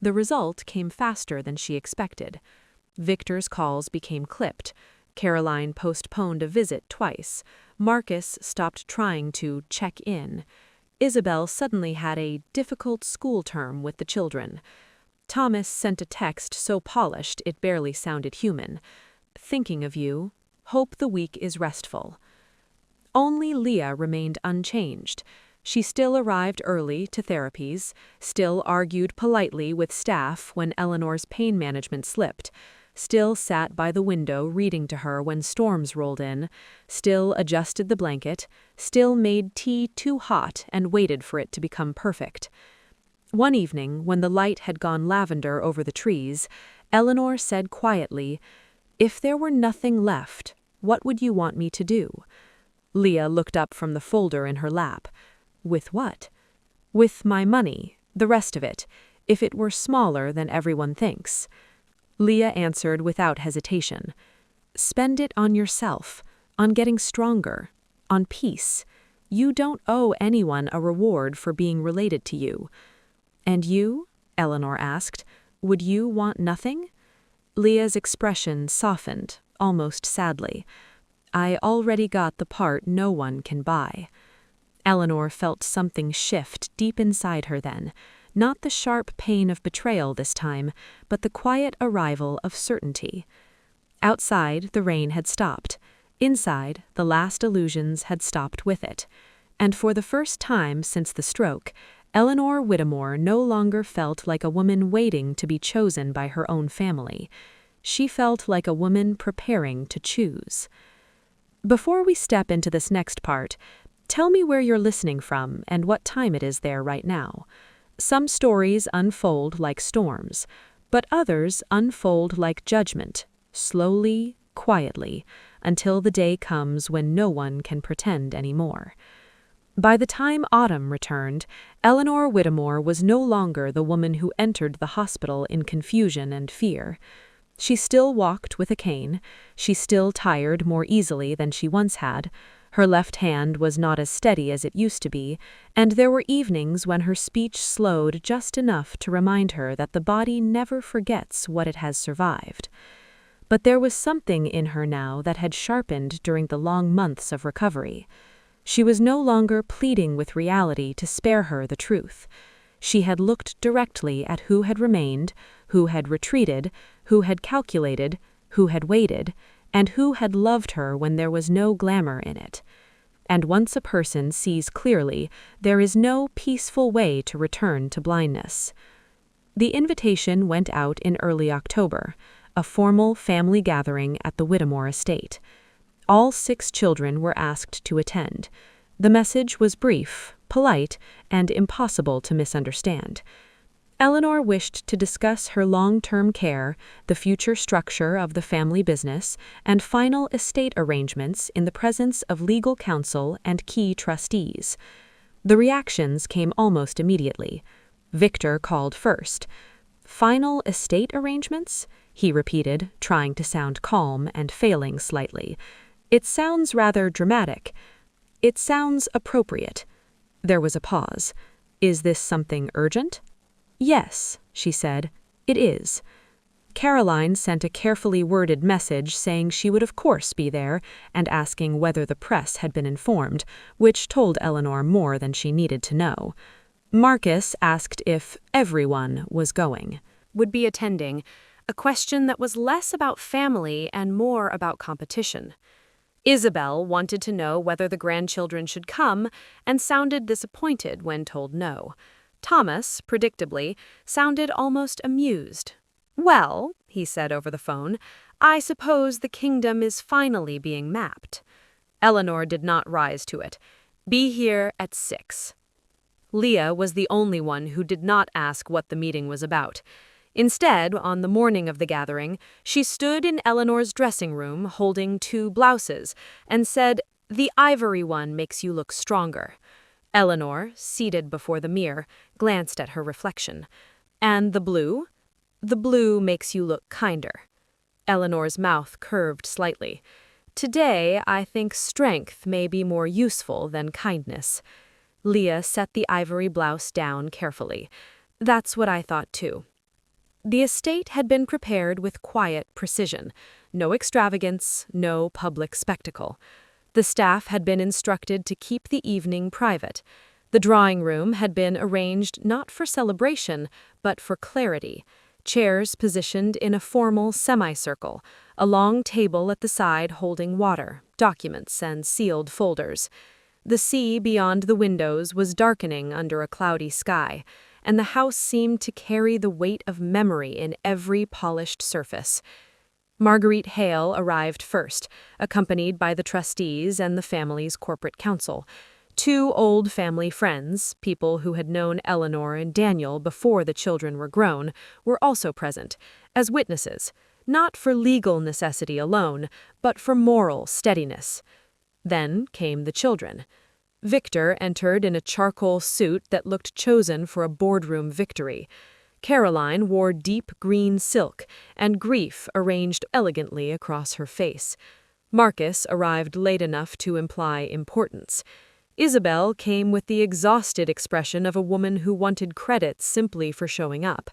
The result came faster than she expected. Victor's calls became clipped. Caroline postponed a visit twice. Marcus stopped trying to check in. Isabel suddenly had a difficult school term with the children. Thomas sent a text so polished it barely sounded human. Thinking of you. Hope the week is restful. Only Leah remained unchanged. She still arrived early to therapies, still argued politely with staff when Eleanor's pain management slipped, still sat by the window reading to her when storms rolled in, still adjusted the blanket, still made tea too hot and waited for it to become perfect. One evening, when the light had gone lavender over the trees, Eleanor said quietly, "If there were nothing left, what would you want me to do?" Leah looked up from the folder in her lap. "With what?" "With my money, the rest of it, if it were smaller than everyone thinks." Leah answered without hesitation. "Spend it on yourself, on getting stronger, on peace. You don't owe anyone a reward for being related to you." "And you?" Eleanor asked. "Would you want nothing?" Leah's expression softened, almost sadly. "I already got the part no one can buy." Eleanor felt something shift deep inside her then, not the sharp pain of betrayal this time, but the quiet arrival of certainty. Outside, the rain had stopped. Inside, the last illusions had stopped with it. And for the first time since the stroke, Eleanor Whittemore no longer felt like a woman waiting to be chosen by her own family. She felt like a woman preparing to choose. Before we step into this next part, tell me where you're listening from and what time it is there right now. Some stories unfold like storms, but others unfold like judgment, slowly, quietly, until the day comes when no one can pretend anymore. By the time autumn returned, Eleanor Whittemore was no longer the woman who entered the hospital in confusion and fear. She still walked with a cane, she still tired more easily than she once had, her left hand was not as steady as it used to be, and there were evenings when her speech slowed just enough to remind her that the body never forgets what it has survived. But there was something in her now that had sharpened during the long months of recovery. She was no longer pleading with reality to spare her the truth. She had looked directly at who had remained, who had retreated, who had calculated, who had waited, and who had loved her when there was no glamour in it. And once a person sees clearly, there is no peaceful way to return to blindness. The invitation went out in early October, a formal family gathering at the Whittemore estate. All 6 children were asked to attend. The message was brief, polite, and impossible to misunderstand. Eleanor wished to discuss her long-term care, the future structure of the family business, and final estate arrangements in the presence of legal counsel and key trustees. The reactions came almost immediately. Victor called first. "Final estate arrangements?" he repeated, trying to sound calm and failing slightly. "It sounds rather dramatic." "It sounds appropriate." There was a pause. "Is this something urgent?" "Yes," she said, "it is." Caroline sent a carefully worded message saying she would of course be there and asking whether the press had been informed, which told Eleanor more than she needed to know. Marcus asked if everyone was going. Would be attending, a question that was less about family and more about competition. Isabel wanted to know whether the grandchildren should come and sounded disappointed when told no. Thomas, predictably, sounded almost amused. "Well," he said over the phone, "I suppose the kingdom is finally being mapped." Eleanor did not rise to it. "Be here at 6." Leah was the only one who did not ask what the meeting was about. Instead, on the morning of the gathering, she stood in Eleanor's dressing room holding 2 blouses and said, "The ivory one makes you look stronger." Eleanor, seated before the mirror, glanced at her reflection. "And the blue?" "The blue makes you look kinder." Eleanor's mouth curved slightly. Today, I think strength may be more useful than kindness. Leah set the ivory blouse down carefully. That's what I thought too. The estate had been prepared with quiet precision. No extravagance, no public spectacle. The staff had been instructed to keep the evening private. The drawing room had been arranged not for celebration, but for clarity. Chairs positioned in a formal semicircle, a long table at the side holding water, documents, and sealed folders. The sea beyond the windows was darkening under a cloudy sky, and the house seemed to carry the weight of memory in every polished surface. Marguerite Hale arrived first, accompanied by the trustees and the family's corporate council. Two old family friends, people who had known Eleanor and Daniel before the children were grown, were also present, as witnesses, not for legal necessity alone, but for moral steadiness. Then came the children. Victor entered in a charcoal suit that looked chosen for a boardroom victory. Caroline wore deep green silk, and grief arranged elegantly across her face. Marcus arrived late enough to imply importance. Isabel came with the exhausted expression of a woman who wanted credit simply for showing up.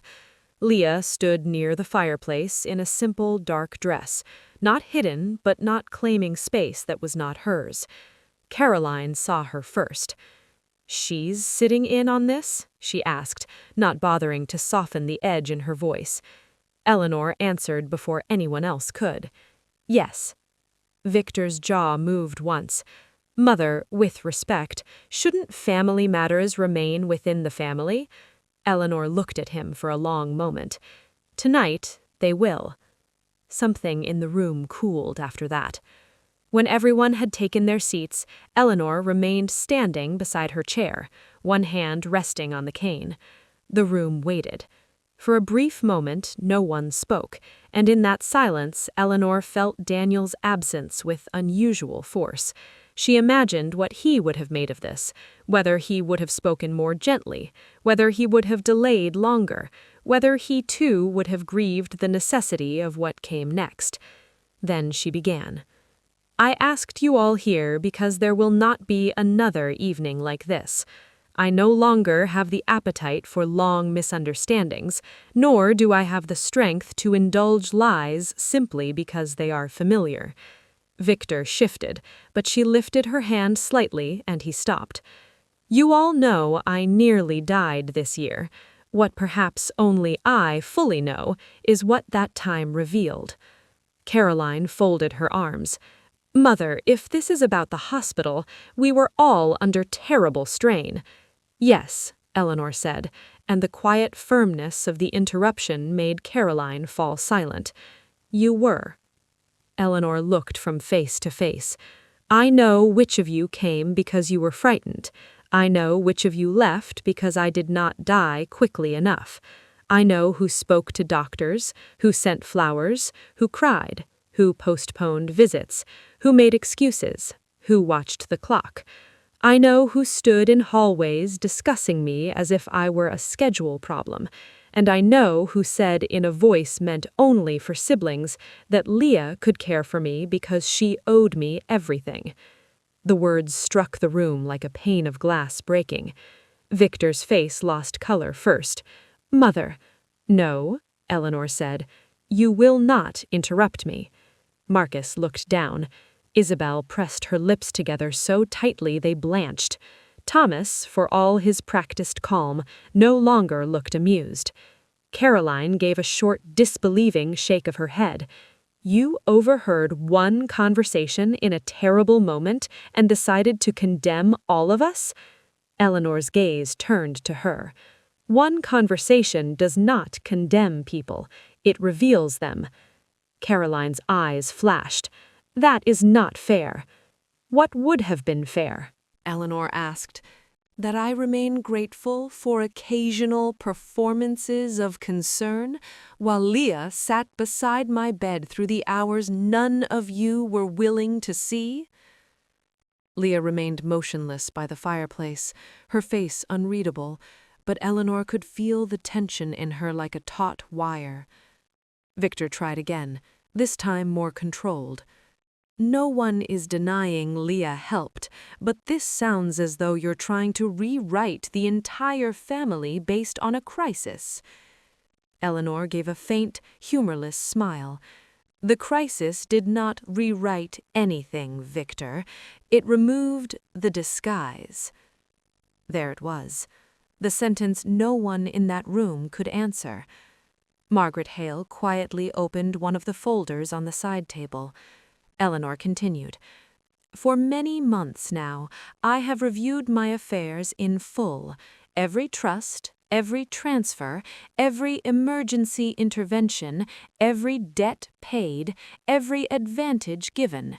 Leah stood near the fireplace in a simple dark dress, not hidden but not claiming space that was not hers. Caroline saw her first. "She's sitting in on this?" she asked, not bothering to soften the edge in her voice. Eleanor answered before anyone else could. "Yes." Victor's jaw moved once. "Mother, with respect, shouldn't family matters remain within the family?" Eleanor looked at him for a long moment. "Tonight, they will." Something in the room cooled after that. When everyone had taken their seats, Eleanor remained standing beside her chair, one hand resting on the cane. The room waited. For a brief moment, no one spoke, and in that silence, Eleanor felt Daniel's absence with unusual force. She imagined what he would have made of this, whether he would have spoken more gently, whether he would have delayed longer, whether he too would have grieved the necessity of what came next. Then she began. "I asked you all here because there will not be another evening like this. I no longer have the appetite for long misunderstandings, nor do I have the strength to indulge lies simply because they are familiar." Victor shifted, but she lifted her hand slightly and he stopped. "You all know I nearly died this year. What perhaps only I fully know is what that time revealed." Caroline folded her arms. "Mother, if this is about the hospital, we were all under terrible strain." "Yes," Eleanor said, and the quiet firmness of the interruption made Caroline fall silent. "You were." Eleanor looked from face to face. "I know which of you came because you were frightened. I know which of you left because I did not die quickly enough. I know who spoke to doctors, who sent flowers, who cried, who postponed visits, who made excuses, who watched the clock. I know who stood in hallways discussing me as if I were a schedule problem, and I know who said in a voice meant only for siblings that Leah could care for me because she owed me everything." The words struck the room like a pane of glass breaking. Victor's face lost color first. "Mother." "No," Eleanor said. "You will not interrupt me." Marcus looked down. Isabel pressed her lips together so tightly they blanched. Thomas, for all his practiced calm, no longer looked amused. Caroline gave a short, disbelieving shake of her head. "You overheard one conversation in a terrible moment and decided to condemn all of us?" Eleanor's gaze turned to her. "One conversation does not condemn people. It reveals them." Caroline's eyes flashed. "That is not fair." "What would have been fair?" Eleanor asked. "That I remain grateful for occasional performances of concern, while Leah sat beside my bed through the hours none of you were willing to see?" Leah remained motionless by the fireplace, her face unreadable, but Eleanor could feel the tension in her like a taut wire. Victor tried again. this time more controlled. No one is denying Leah helped, but this sounds as though you're trying to rewrite the entire family based on a crisis. Eleanor gave a faint, humorless smile. The crisis did not rewrite anything, Victor. It removed the disguise. There it was, the sentence no one in that room could answer. Margaret Hale quietly opened one of the folders on the side table. Eleanor continued, "For many months now, I have reviewed my affairs in full. Every trust, every transfer, every emergency intervention, every debt paid, every advantage given.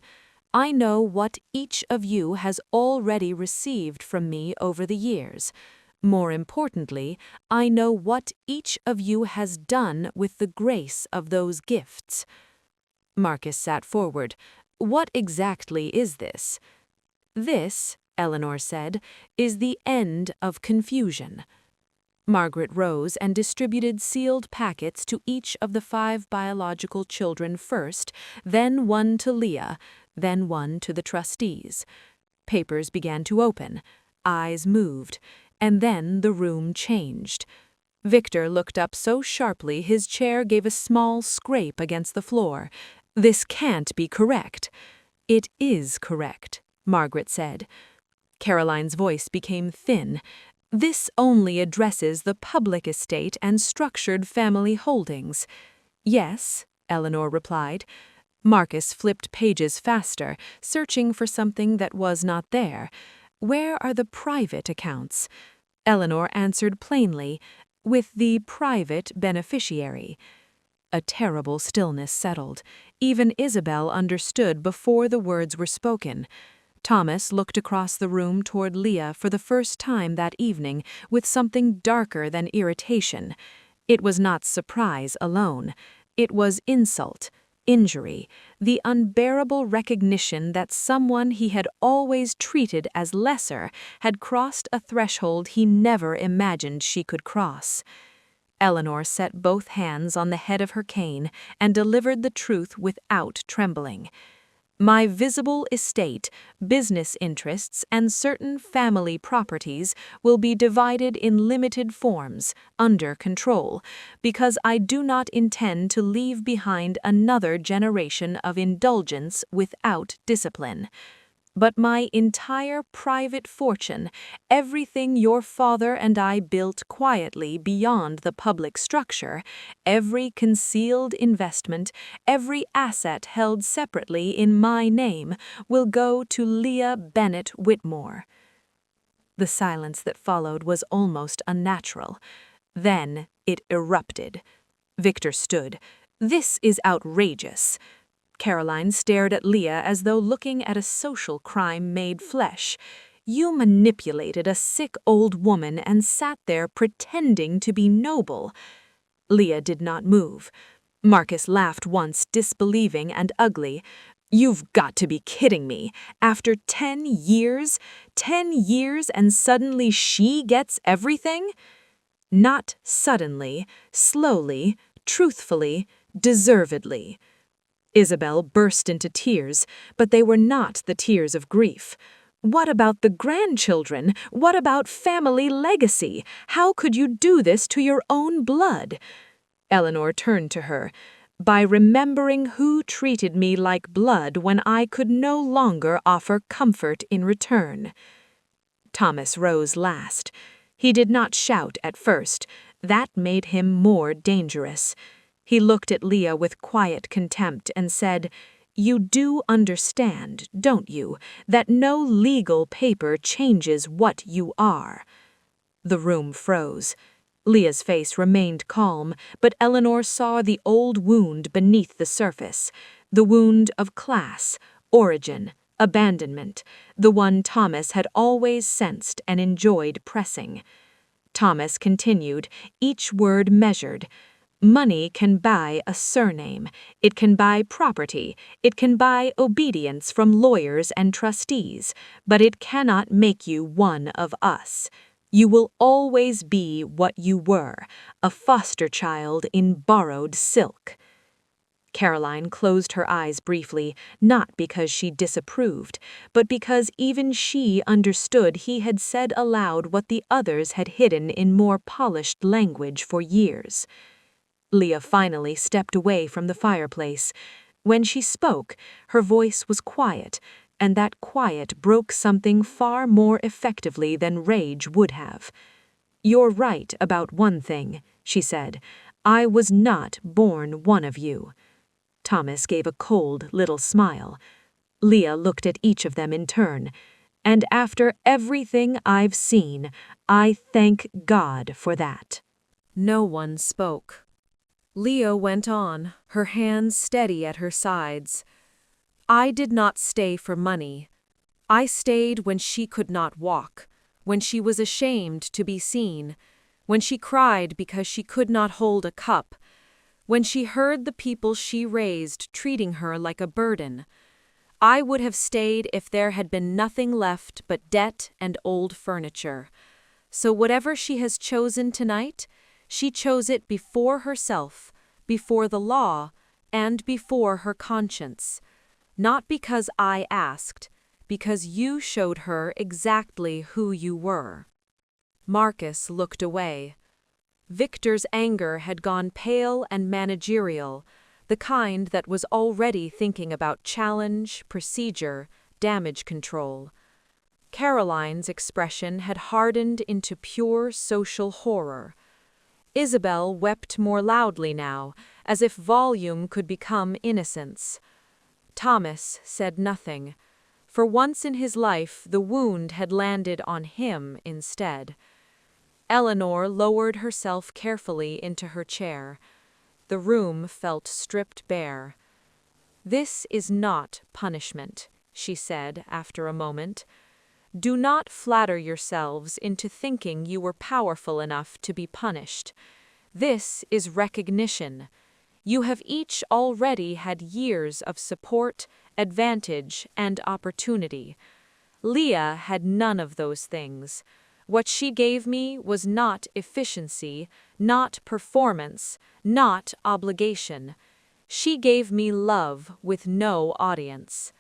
I know what each of you has already received from me over the years. More importantly, I know what each of you has done with the grace of those gifts." Marcus sat forward. "What exactly is this?" "This," Eleanor said, "is the end of confusion." Margaret rose and distributed sealed packets to each of the 5 biological children first, then one to Leah, then one to the trustees. Papers began to open, eyes moved, and then the room changed. Victor looked up so sharply his chair gave a small scrape against the floor. "This can't be correct." "It is correct," Margaret said. Caroline's voice became thin. "This only addresses the public estate and structured family holdings." "Yes," Eleanor replied. Marcus flipped pages faster, searching for something that was not there. "Where are the private accounts?" Eleanor answered plainly, "With the private beneficiary." A terrible stillness settled. Even Isabel understood before the words were spoken. Thomas looked across the room toward Leah for the first time that evening with something darker than irritation. It was not surprise alone. It was insult, injury, the unbearable recognition that someone he had always treated as lesser had crossed a threshold he never imagined she could cross. Eleanor set both hands on the head of her cane and delivered the truth without trembling. "My visible estate, business interests, and certain family properties will be divided in limited forms, under control, because I do not intend to leave behind another generation of indulgence without discipline. But my entire private fortune, everything your father and I built quietly beyond the public structure, every concealed investment, every asset held separately in my name, will go to Leah Bennett Whitmore." The silence that followed was almost unnatural. Then it erupted. Victor stood. "This is outrageous." Caroline stared at Leah as though looking at a social crime made flesh. "You manipulated a sick old woman and sat there pretending to be noble." Leah did not move. Marcus laughed once, disbelieving and ugly. "You've got to be kidding me. After 10 years? 10 years and suddenly she gets everything?" "Not suddenly, slowly, truthfully, deservedly." Isabel burst into tears, but they were not the tears of grief. "What about the grandchildren? What about family legacy? How could you do this to your own blood?" Eleanor turned to her. "By remembering who treated me like blood when I could no longer offer comfort in return." Thomas rose last. He did not shout at first. That made him more dangerous. He looked at Leah with quiet contempt and said, "You do understand, don't you, that no legal paper changes what you are?" The room froze. Leah's face remained calm, but Eleanor saw the old wound beneath the surface, the wound of class, origin, abandonment, the one Thomas had always sensed and enjoyed pressing. Thomas continued, each word measured. "Money can buy a surname, it can buy property, it can buy obedience from lawyers and trustees, but it cannot make you one of us. You will always be what you were, a foster child in borrowed silk." Caroline closed her eyes briefly, not because she disapproved, but because even she understood he had said aloud what the others had hidden in more polished language for years. Leah finally stepped away from the fireplace. When she spoke, her voice was quiet, and that quiet broke something far more effectively than rage would have. "You're right about one thing," she said. "I was not born one of you." Thomas gave a cold little smile. Leah looked at each of them in turn. "And after everything I've seen, I thank God for that." No one spoke. Leah went on, her hands steady at her sides. "I did not stay for money. I stayed when she could not walk, when she was ashamed to be seen, when she cried because she could not hold a cup, when she heard the people she raised treating her like a burden. I would have stayed if there had been nothing left but debt and old furniture. So whatever she has chosen tonight, she chose it before herself, before the law, and before her conscience. Not because I asked, because you showed her exactly who you were." Marcus looked away. Victor's anger had gone pale and managerial, the kind that was already thinking about challenge, procedure, damage control. Caroline's expression had hardened into pure social horror. Isabel wept more loudly now, as if volume could become innocence. Thomas said nothing. For once in his life, the wound had landed on him instead. Eleanor lowered herself carefully into her chair. The room felt stripped bare. "This is not punishment," she said after a moment. "Do not flatter yourselves into thinking you were powerful enough to be punished. This is recognition. You have each already had years of support, advantage, and opportunity. Leah had none of those things. What she gave me was not efficiency, not performance, not obligation. She gave me love with no audience."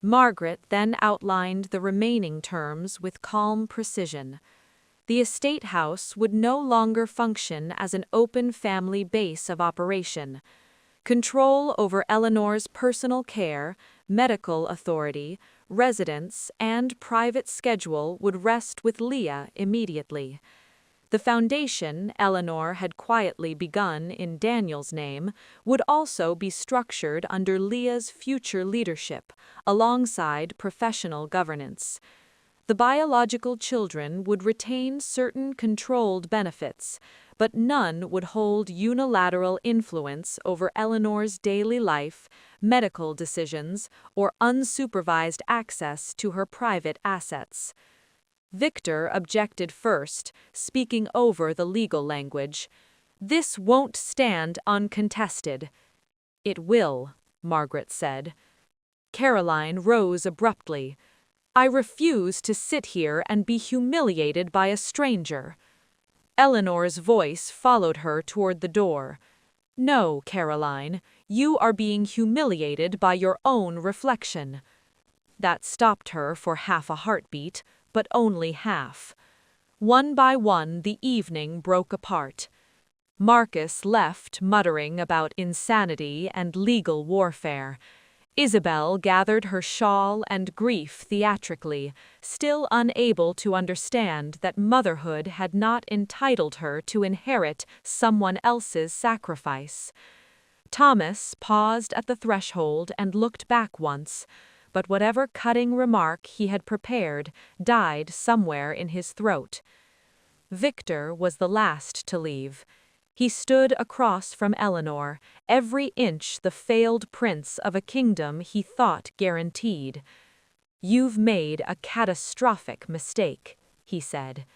Margaret then outlined the remaining terms with calm precision. The estate house would no longer function as an open family base of operation. Control over Eleanor's personal care, medical authority, residence, and private schedule would rest with Leah immediately. The foundation Eleanor had quietly begun in Daniel's name would also be structured under Leah's future leadership, alongside professional governance. The biological children would retain certain controlled benefits, but none would hold unilateral influence over Eleanor's daily life, medical decisions, or unsupervised access to her private assets. Victor objected first, speaking over the legal language. "This won't stand uncontested." "It will," Margaret said. Caroline rose abruptly. "I refuse to sit here and be humiliated by a stranger." Eleanor's voice followed her toward the door. "No, Caroline, you are being humiliated by your own reflection." That stopped her for half a heartbeat, but only half. One by one, the evening broke apart. Marcus left muttering about insanity and legal warfare. Isabel gathered her shawl and grief theatrically, still unable to understand that motherhood had not entitled her to inherit someone else's sacrifice. Thomas paused at the threshold and looked back once, but whatever cutting remark he had prepared died somewhere in his throat. Victor was the last to leave. He stood across from Eleanor, every inch the failed prince of a kingdom he thought guaranteed. "You've made a catastrophic mistake," he said.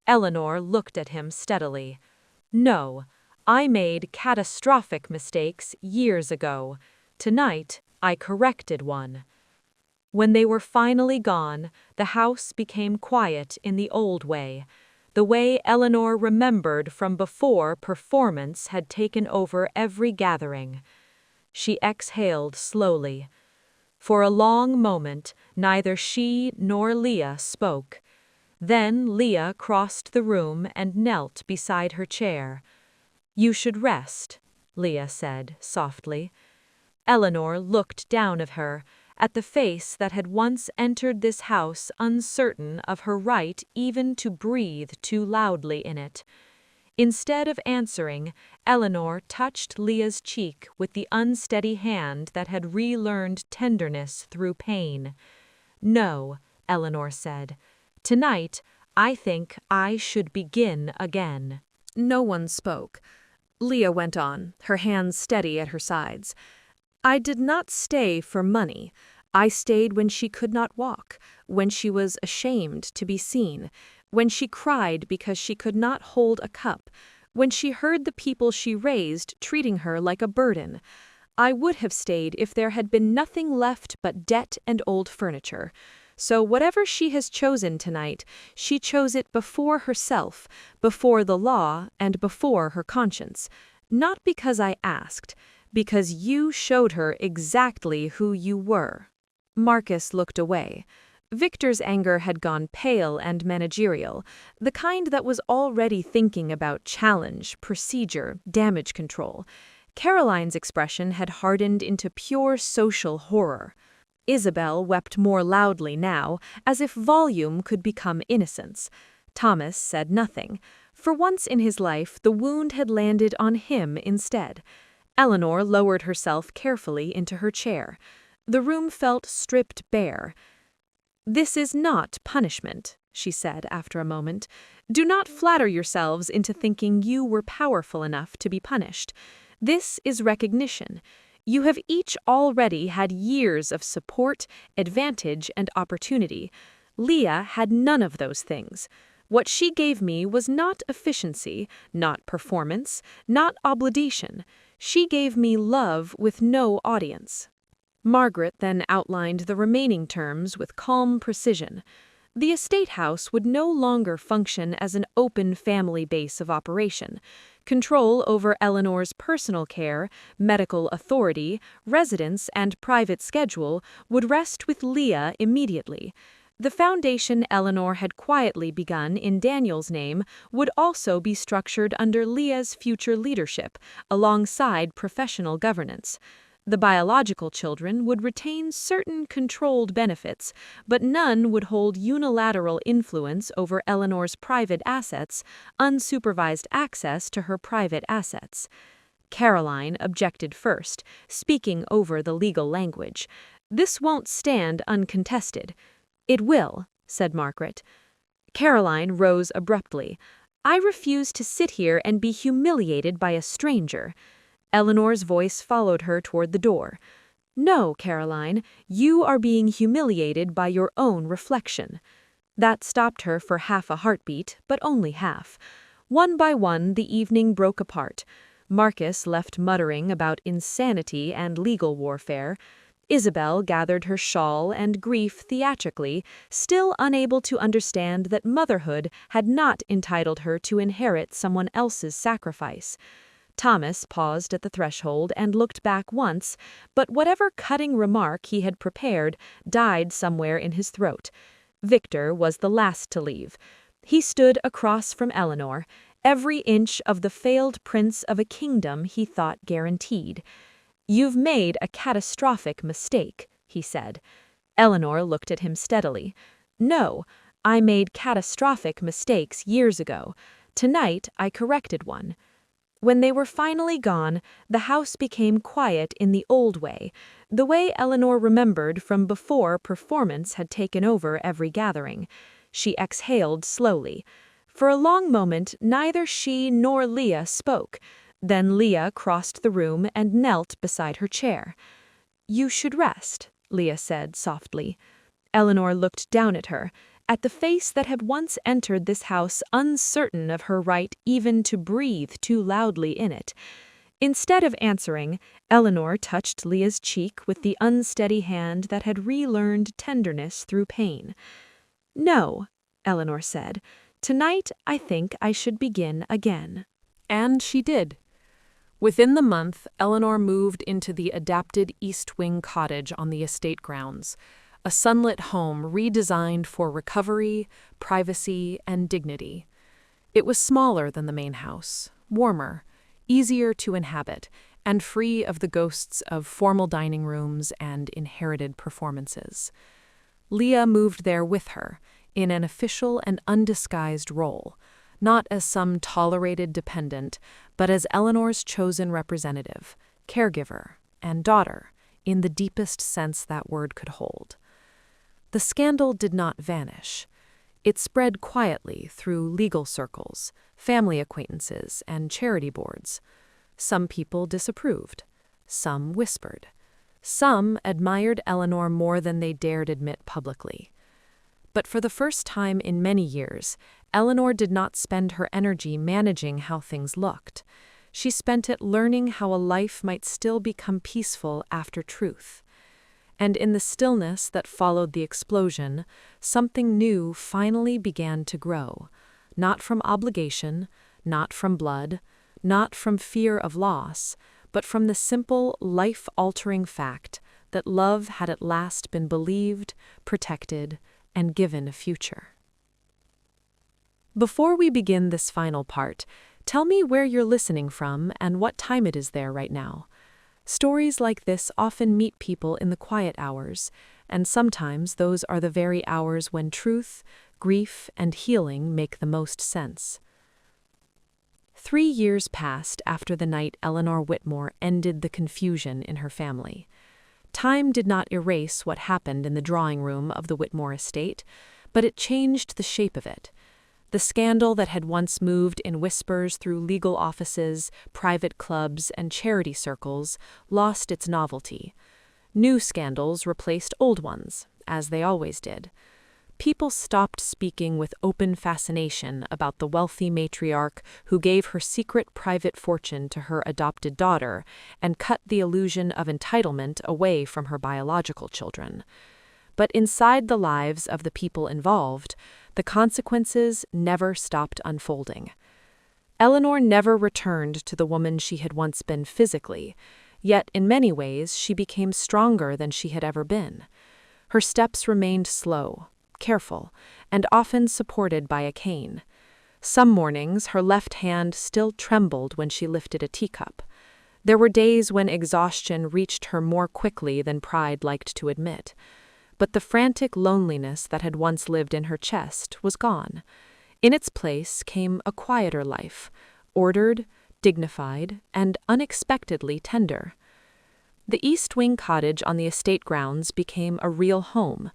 Eleanor looked at him steadily. "No, I made catastrophic mistakes years ago. Tonight, I corrected one." When they were finally gone, the house became quiet in the old way, the way Eleanor remembered from before performance had taken over every gathering. She exhaled slowly. For a long moment, neither she nor Leah spoke. Then Leah crossed the room and knelt beside her chair. "You should rest," Leah said softly. Eleanor looked down at her, at the face that had once entered this house uncertain of her right even to breathe too loudly in it. Instead of answering, Eleanor touched Leah's cheek with the unsteady hand that had relearned tenderness through pain. "No," Eleanor said. "Tonight, I think I should begin again." No one spoke. Leah went on, her hands steady at her sides. "I did not stay for money. I stayed when she could not walk, when she was ashamed to be seen, when she cried because she could not hold a cup, when she heard the people she raised treating her like a burden. I would have stayed if there had been nothing left but debt and old furniture. So whatever she has chosen tonight, she chose it before herself, before the law, and before her conscience. Not because I asked, because you showed her exactly who you were." Marcus looked away. Victor's anger had gone pale and managerial, the kind that was already thinking about challenge, procedure, damage control. Caroline's expression had hardened into pure social horror. Isabel wept more loudly now, as if volume could become innocence. Thomas said nothing. For once in his life, the wound had landed on him instead. Eleanor lowered herself carefully into her chair. The room felt stripped bare. "This is not punishment," she said after a moment. "Do not flatter yourselves into thinking you were powerful enough to be punished. This is recognition. You have each already had years of support, advantage, and opportunity. Leah had none of those things. What she gave me was not efficiency, not performance, not obligation. She gave me love with no audience." Margaret then outlined the remaining terms with calm precision. The estate house would no longer function as an open family base of operation. Control over Eleanor's personal care, medical authority, residence, and private schedule would rest with Leah immediately. The foundation Eleanor had quietly begun in Daniel's name would also be structured under Leah's future leadership, alongside professional governance. The biological children would retain certain controlled benefits, but none would hold unilateral influence over Eleanor's private assets, unsupervised access to her private assets. Caroline objected first, speaking over the legal language. "This won't stand uncontested." "It will," said Margaret. Caroline rose abruptly. "I refuse to sit here and be humiliated by a stranger." Eleanor's voice followed her toward the door. "No, Caroline, you are being humiliated by your own reflection." That stopped her for half a heartbeat, but only half. One by one, the evening broke apart. Marcus left muttering about insanity and legal warfare. Isabel gathered her shawl and grief theatrically, still unable to understand that motherhood had not entitled her to inherit someone else's sacrifice. Thomas paused at the threshold and looked back once, but whatever cutting remark he had prepared died somewhere in his throat. Victor was the last to leave. He stood across from Eleanor, every inch of the failed prince of a kingdom he thought guaranteed. "You've made a catastrophic mistake," he said. Eleanor looked at him steadily. "No, I made catastrophic mistakes years ago. Tonight I corrected one." When they were finally gone, the house became quiet in the old way, the way Eleanor remembered from before performance had taken over every gathering. She exhaled slowly. For a long moment, neither she nor Leah spoke. Then Leah crossed the room and knelt beside her chair. "You should rest," Leah said softly. Eleanor looked down at her, at the face that had once entered this house uncertain of her right even to breathe too loudly in it. Instead of answering, Eleanor touched Leah's cheek with the unsteady hand that had relearned tenderness through pain. "No," Eleanor said, "tonight I think I should begin again." And she did. Within the month, Eleanor moved into the adapted East Wing cottage on the estate grounds, a sunlit home redesigned for recovery, privacy, and dignity. It was smaller than the main house, warmer, easier to inhabit, and free of the ghosts of formal dining rooms and inherited performances. Leah moved there with her, in an official and undisguised role, not as some tolerated dependent, but as Eleanor's chosen representative, caregiver, and daughter, in the deepest sense that word could hold. The scandal did not vanish. It spread quietly through legal circles, family acquaintances, and charity boards. Some people disapproved. Some whispered. Some admired Eleanor more than they dared admit publicly. But for the first time in many years, Eleanor did not spend her energy managing how things looked. She spent it learning how a life might still become peaceful after truth. And in the stillness that followed the explosion, something new finally began to grow, not from obligation, not from blood, not from fear of loss, but from the simple, life-altering fact that love had at last been believed, protected, and given a future. Before we begin this final part, tell me where you're listening from and what time it is there right now. Stories like this often meet people in the quiet hours, and sometimes those are the very hours when truth, grief, and healing make the most sense. 3 years passed after the night Eleanor Whitmore ended the confusion in her family. Time did not erase what happened in the drawing room of the Whitmore estate, but it changed the shape of it. The scandal that had once moved in whispers through legal offices, private clubs, and charity circles lost its novelty. New scandals replaced old ones, as they always did. People stopped speaking with open fascination about the wealthy matriarch who gave her secret private fortune to her adopted daughter and cut the illusion of entitlement away from her biological children. But inside the lives of the people involved, the consequences never stopped unfolding. Eleanor never returned to the woman she had once been physically, yet in many ways she became stronger than she had ever been. Her steps remained slow, careful, and often supported by a cane. Some mornings her left hand still trembled when she lifted a teacup. There were days when exhaustion reached her more quickly than pride liked to admit. But the frantic loneliness that had once lived in her chest was gone. In its place came a quieter life, ordered, dignified, and unexpectedly tender. The East Wing cottage on the estate grounds became a real home.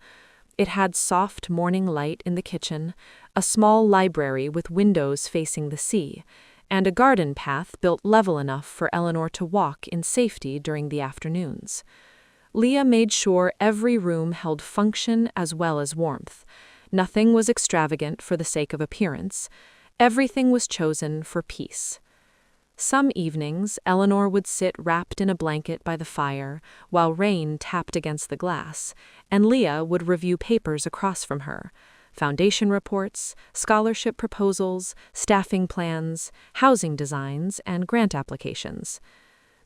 It had soft morning light in the kitchen, a small library with windows facing the sea, and a garden path built level enough for Eleanor to walk in safety during the afternoons. Leah made sure every room held function as well as warmth. Nothing was extravagant for the sake of appearance. Everything was chosen for peace. Some evenings, Eleanor would sit wrapped in a blanket by the fire while rain tapped against the glass, and Leah would review papers across from her: foundation reports, scholarship proposals, staffing plans, housing designs, and grant applications.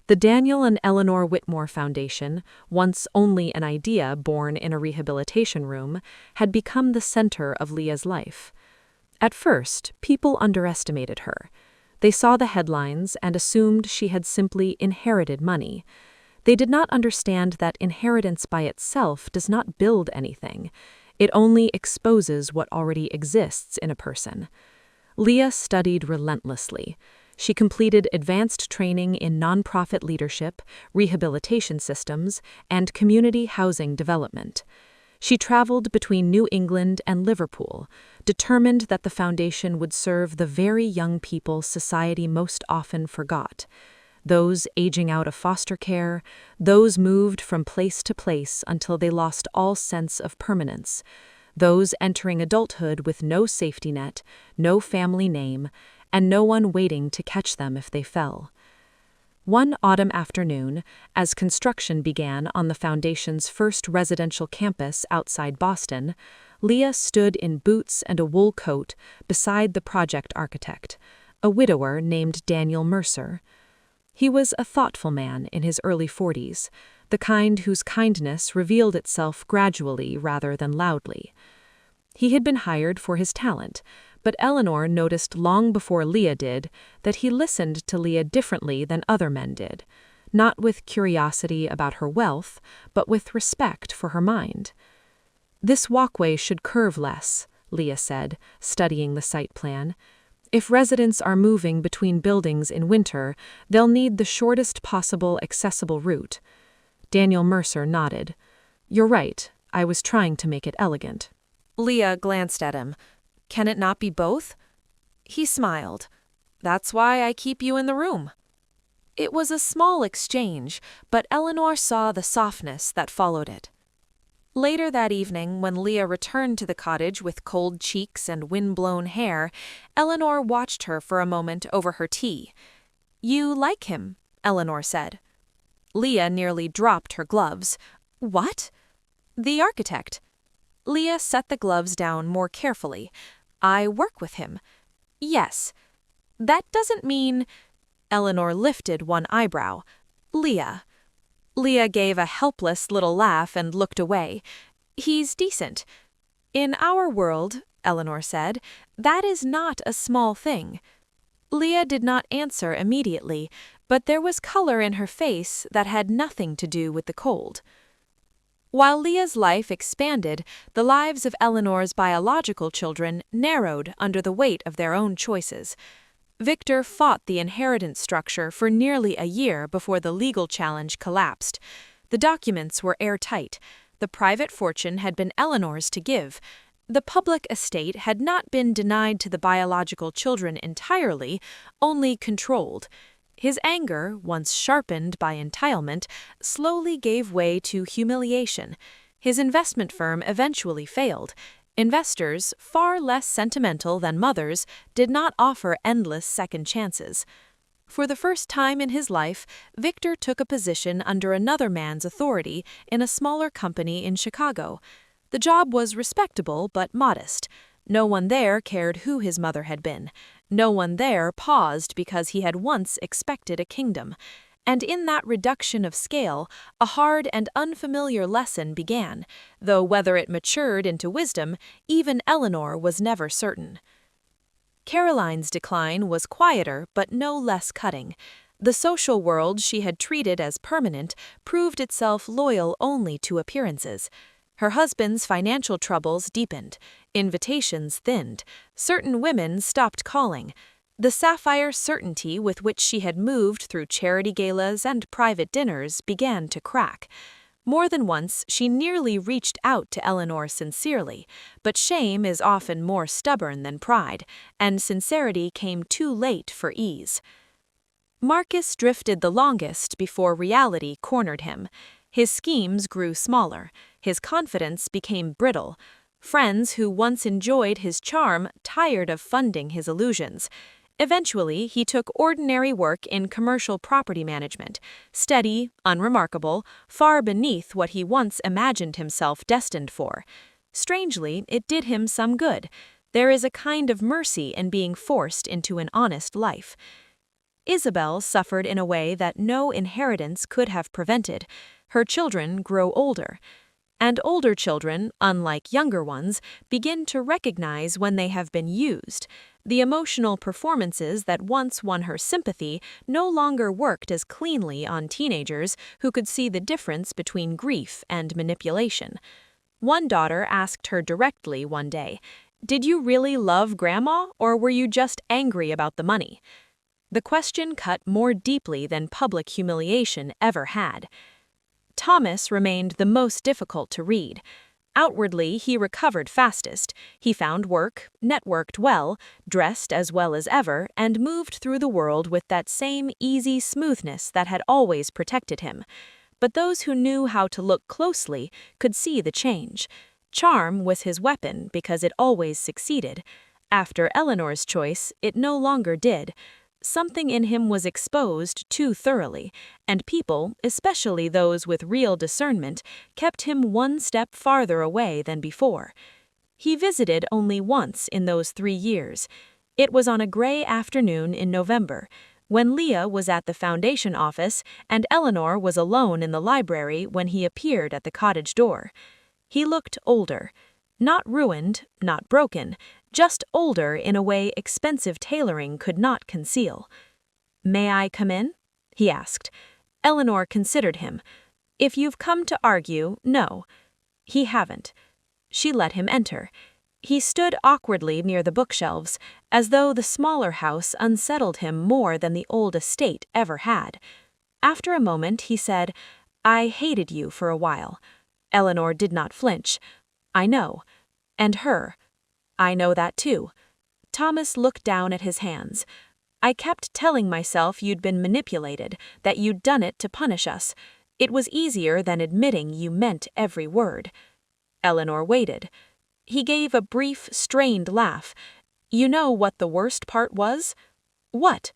The Daniel and Eleanor Whitmore Foundation, once only an idea born in a rehabilitation room, had become the center of Leah's life. At first, people underestimated her. They saw the headlines and assumed she had simply inherited money. They did not understand that inheritance by itself does not build anything. It only exposes what already exists in a person. Leah studied relentlessly. She completed advanced training in nonprofit leadership, rehabilitation systems, and community housing development. She traveled between New England and Liverpool, determined that the foundation would serve the very young people society most often forgot: those aging out of foster care, those moved from place to place until they lost all sense of permanence, those entering adulthood with no safety net, no family name, and no one waiting to catch them if they fell. One autumn afternoon, as construction began on the foundation's first residential campus outside Boston, Leah stood in boots and a wool coat beside the project architect, a widower named Daniel Mercer. He was a thoughtful man in his early 40s, the kind whose kindness revealed itself gradually rather than loudly. He had been hired for his talent, but Eleanor noticed long before Leah did that he listened to Leah differently than other men did, not with curiosity about her wealth, but with respect for her mind. "This walkway should curve less," Leah said, studying the site plan. "If residents are moving between buildings in winter, they'll need the shortest possible accessible route." Daniel Mercer nodded. "You're right. I was trying to make it elegant." Leah glanced at him. "Can it not be both?" He smiled. "That's why I keep you in the room." It was a small exchange, but Eleanor saw the softness that followed it. Later that evening, when Leah returned to the cottage with cold cheeks and wind-blown hair, Eleanor watched her for a moment over her tea. "You like him," Eleanor said. Leah nearly dropped her gloves. "What?" "The architect." Leah set the gloves down more carefully. "I work with him." "Yes." "That doesn't mean—" Eleanor lifted one eyebrow. "Leah." Leah gave a helpless little laugh and looked away. "He's decent." "In our world," Eleanor said, "that is not a small thing." Leah did not answer immediately, but there was color in her face that had nothing to do with the cold. While Leah's life expanded, the lives of Eleanor's biological children narrowed under the weight of their own choices. Victor fought the inheritance structure for nearly a year before the legal challenge collapsed. The documents were airtight. The private fortune had been Eleanor's to give. The public estate had not been denied to the biological children entirely, only controlled. His anger, once sharpened by entitlement, slowly gave way to humiliation. His investment firm eventually failed. Investors, far less sentimental than mothers, did not offer endless second chances. For the first time in his life, Victor took a position under another man's authority in a smaller company in Chicago. The job was respectable but modest. No one there cared who his mother had been. No one there paused because he had once expected a kingdom. And in that reduction of scale, a hard and unfamiliar lesson began, though whether it matured into wisdom, even Eleanor was never certain. Caroline's decline was quieter but no less cutting. The social world she had treated as permanent proved itself loyal only to appearances. Her husband's financial troubles deepened, invitations thinned, certain women stopped calling. The sapphire certainty with which she had moved through charity galas and private dinners began to crack. More than once, she nearly reached out to Eleanor sincerely, but shame is often more stubborn than pride, and sincerity came too late for ease. Marcus drifted the longest before reality cornered him. His schemes grew smaller, his confidence became brittle. Friends who once enjoyed his charm tired of funding his illusions. Eventually, he took ordinary work in commercial property management, steady, unremarkable, far beneath what he once imagined himself destined for. Strangely, it did him some good. There is a kind of mercy in being forced into an honest life. Isabel suffered in a way that no inheritance could have prevented. Her children grow older. And older children, unlike younger ones, begin to recognize when they have been used. The emotional performances that once won her sympathy no longer worked as cleanly on teenagers who could see the difference between grief and manipulation. One daughter asked her directly one day, "Did you really love Grandma, or were you just angry about the money?" The question cut more deeply than public humiliation ever had. Thomas remained the most difficult to read. Outwardly, he recovered fastest. He found work, networked well, dressed as well as ever, and moved through the world with that same easy smoothness that had always protected him. But those who knew how to look closely could see the change. Charm was his weapon because it always succeeded. After Eleanor's choice, it no longer did. Something in him was exposed too thoroughly, and people, especially those with real discernment, kept him one step farther away than before. He visited only once in those 3 years. It was on a gray afternoon in November. when Leah was at the foundation office and Eleanor was alone in the library when he appeared at the cottage door. He looked older. Not ruined, not broken, just older in a way expensive tailoring could not conceal. "May I come in?" he asked. Eleanor considered him. "If you've come to argue, no." "He haven't." She let him enter. He stood awkwardly near the bookshelves, as though the smaller house unsettled him more than the old estate ever had. After a moment he said, "I hated you for a while." Eleanor did not flinch. "I know." "And her." "I know that too." Thomas looked down at his hands. "I kept telling myself you'd been manipulated, that you'd done it to punish us. It was easier than admitting you meant every word." Eleanor waited. He gave a brief, strained laugh. "You know what the worst part was?" "What?"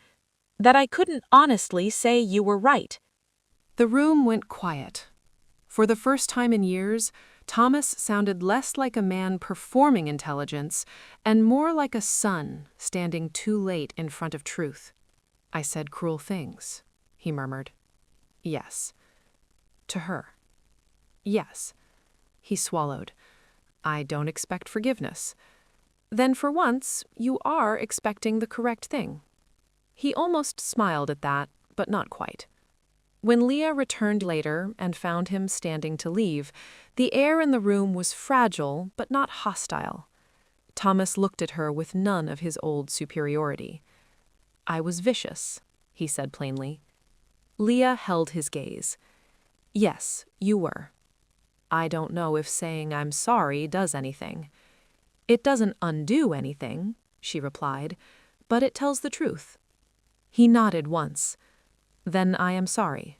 "That I couldn't honestly say you were right." The room went quiet. For the first time in years, Thomas sounded less like a man performing intelligence and more like a son standing too late in front of truth. "I said cruel things," he murmured. "Yes." "To her." "Yes." He swallowed. "I don't expect forgiveness." "Then for once, you are expecting the correct thing." He almost smiled at that, but not quite. When Leah returned later and found him standing to leave, the air in the room was fragile but not hostile. Thomas looked at her with none of his old superiority. "I was vicious," he said plainly. Leah held his gaze. "Yes, you were. I don't know if saying I'm sorry does anything." "It doesn't undo anything," she replied, "but it tells the truth." He nodded once. "Then I am sorry."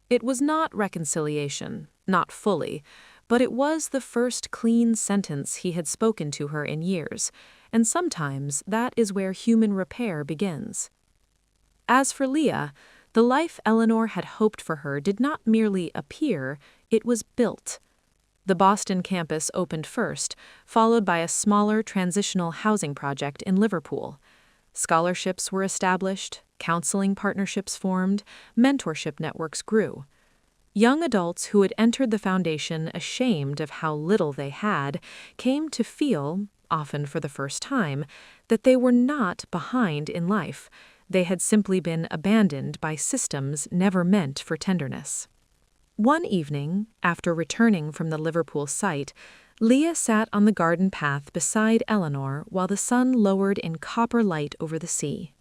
It was not reconciliation, not fully, but it was the first clean sentence he had spoken to her in years, and sometimes that is where human repair begins. As for Leah, the life Eleanor had hoped for her did not merely appear, it was built. The Boston campus opened first, followed by a smaller transitional housing project in Liverpool. Scholarships were established, counseling partnerships formed, mentorship networks grew. Young adults who had entered the foundation ashamed of how little they had came to feel, often for the first time, that they were not behind in life. They had simply been abandoned by systems never meant for tenderness. One evening, after returning from the Liverpool site, Leah sat on the garden path beside Eleanor while the sun lowered in copper light over the sea.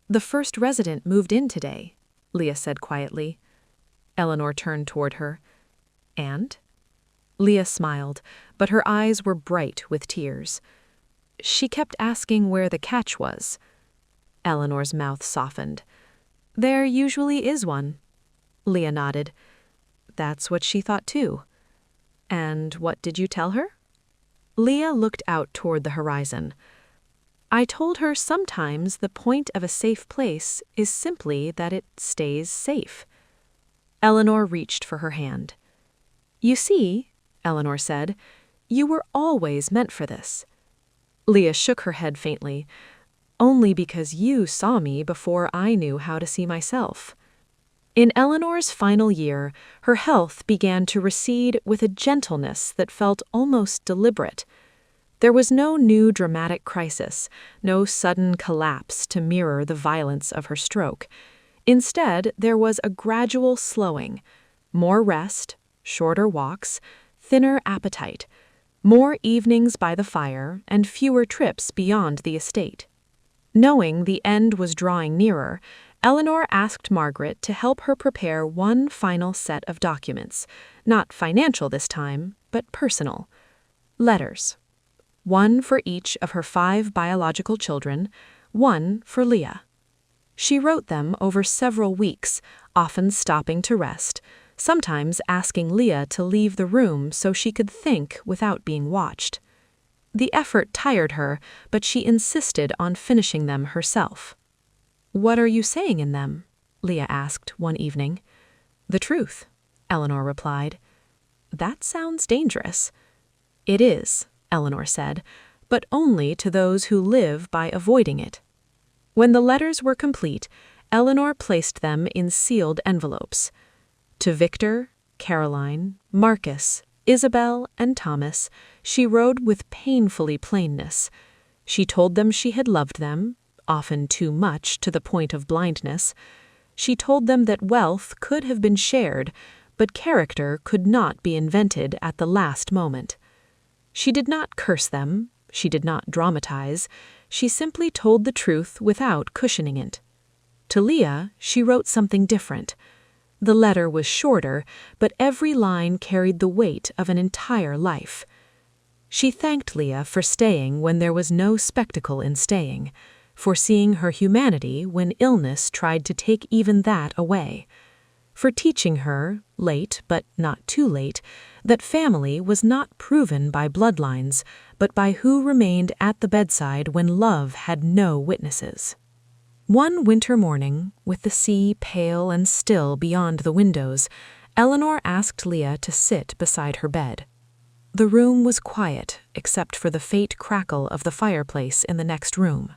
"The first resident moved in today," Leah said quietly. Eleanor turned toward her. "And?" Leah smiled, but her eyes were bright with tears. "She kept asking where the catch was." Eleanor's mouth softened. "There usually is one." Leah nodded. "That's what she thought too." "And what did you tell her?" Leah looked out toward the horizon. "I told her sometimes the point of a safe place is simply that it stays safe." Eleanor reached for her hand. "You see," Eleanor said, "you were always meant for this." Leah shook her head faintly. "Only because you saw me before I knew how to see myself." In Eleanor's final year, her health began to recede with a gentleness that felt almost deliberate. There was no new dramatic crisis, no sudden collapse to mirror the violence of her stroke. Instead, there was a gradual slowing, more rest, shorter walks, thinner appetite, more evenings by the fire, and fewer trips beyond the estate. Knowing the end was drawing nearer, Eleanor asked Margaret to help her prepare one final set of documents, not financial this time, but personal. Letters. One for each of her 5 biological children, one for Leah. She wrote them over several weeks, often stopping to rest, sometimes asking Leah to leave the room so she could think without being watched. The effort tired her, but she insisted on finishing them herself. "What are you saying in them?" Leah asked one evening. "The truth," Eleanor replied. "That sounds dangerous." "It is," Eleanor said, "but only to those who live by avoiding it." When the letters were complete, Eleanor placed them in sealed envelopes. To Victor, Caroline, Marcus, Isabel, and Thomas, she wrote with painfully plainness. She told them she had loved them, often too much to the point of blindness. She told them that wealth could have been shared, but character could not be invented at the last moment. She did not curse them, she did not dramatize, she simply told the truth without cushioning it. To Leah, she wrote something different. The letter was shorter, but every line carried the weight of an entire life. She thanked Leah for staying when there was no spectacle in staying, for seeing her humanity when illness tried to take even that away, for teaching her, late but not too late, that family was not proven by bloodlines, but by who remained at the bedside when love had no witnesses. One winter morning, with the sea pale and still beyond the windows, Eleanor asked Leah to sit beside her bed. The room was quiet, except for the faint crackle of the fireplace in the next room.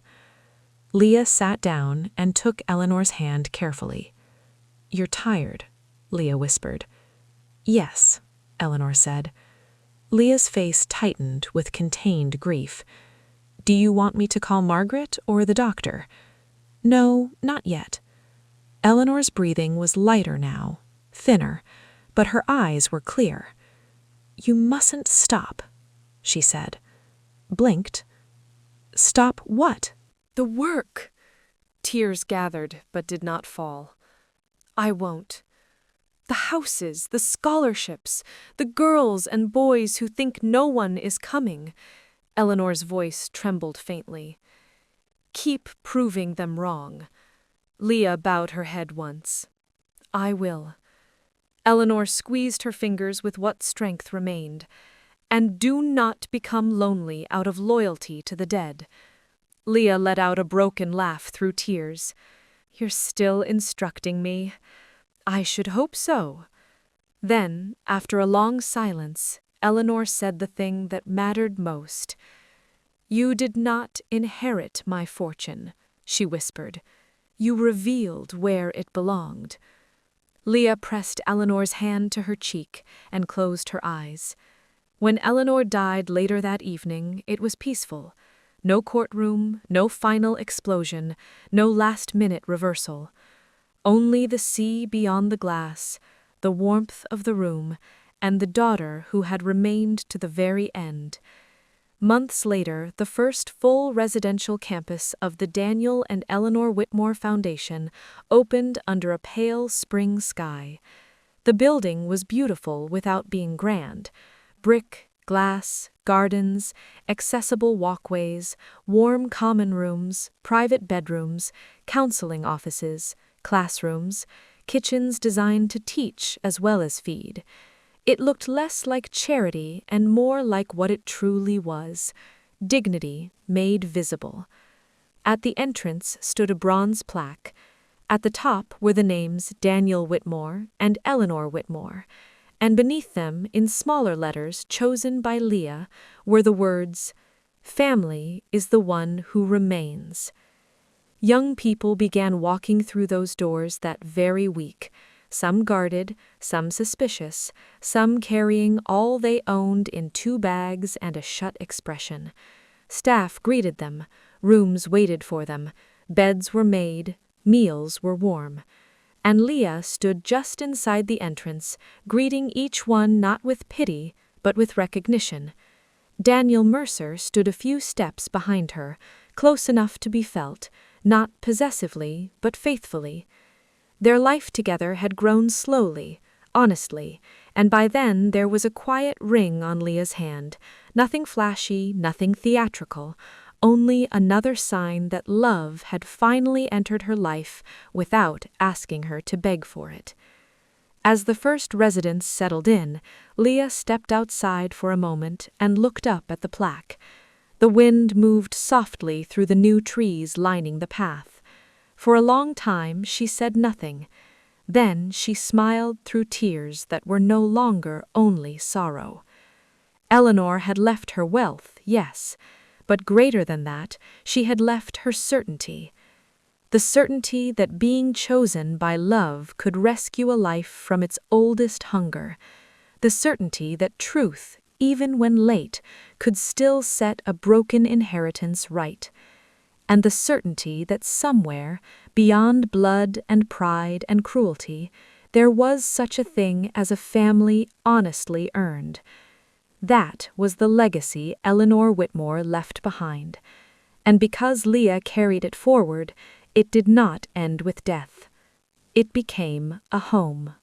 Leah sat down and took Eleanor's hand carefully. "You're tired," Leah whispered. "Yes," Eleanor said. Leah's face tightened with contained grief. "Do you want me to call Margaret or the doctor?" "No, not yet." Eleanor's breathing was lighter now, thinner, but her eyes were clear. "You mustn't stop," she said. Blinked. "Stop what?" The work! Tears gathered but did not fall. I won't. The houses, the scholarships, the girls and boys who think no one is coming. Eleanor's voice trembled faintly. Keep proving them wrong. Leah bowed her head once. I will. Eleanor squeezed her fingers with what strength remained. And do not become lonely out of loyalty to the dead. Leah let out a broken laugh through tears. You're still instructing me. I should hope so. Then, after a long silence, Eleanor said the thing that mattered most. You did not inherit my fortune, she whispered. You revealed where it belonged. Leah pressed Eleanor's hand to her cheek and closed her eyes. When Eleanor died later that evening, it was peaceful. No courtroom, no final explosion, no last-minute reversal. Only the sea beyond the glass, the warmth of the room, and the daughter who had remained to the very end. Months later, the first full residential campus of the Daniel and Eleanor Whitmore Foundation opened under a pale spring sky. The building was beautiful without being grand. Brick, glass, gardens, accessible walkways, warm common rooms, private bedrooms, counseling offices, classrooms, kitchens designed to teach as well as feed. It looked less like charity and more like what it truly was, dignity made visible. At the entrance stood a bronze plaque. At the top were the names Daniel Whitmore and Eleanor Whitmore, and beneath them, in smaller letters chosen by Leah, were the words, Family is the one who remains. Young people began walking through those doors that very week, some guarded, some suspicious, some carrying all they owned in 2 bags and a shut expression. Staff greeted them, rooms waited for them, beds were made, meals were warm. And Leah stood just inside the entrance, greeting each one not with pity, but with recognition. Daniel Mercer stood a few steps behind her, close enough to be felt, not possessively, but faithfully. Their life together had grown slowly, honestly, and by then there was a quiet ring on Leah's hand, nothing flashy, nothing theatrical, only another sign that love had finally entered her life without asking her to beg for it. As the first residents settled in, Leah stepped outside for a moment and looked up at the plaque. The wind moved softly through the new trees lining the path. For a long time she said nothing. Then she smiled through tears that were no longer only sorrow. Eleanor had left her wealth, yes, but greater than that, she had left her certainty. The certainty that being chosen by love could rescue a life from its oldest hunger. The certainty that truth, even when late, could still set a broken inheritance right. And the certainty that somewhere, beyond blood and pride and cruelty, there was such a thing as a family honestly earned. That was the legacy Eleanor Whitmore left behind. And because Leah carried it forward, it did not end with death. It became a home.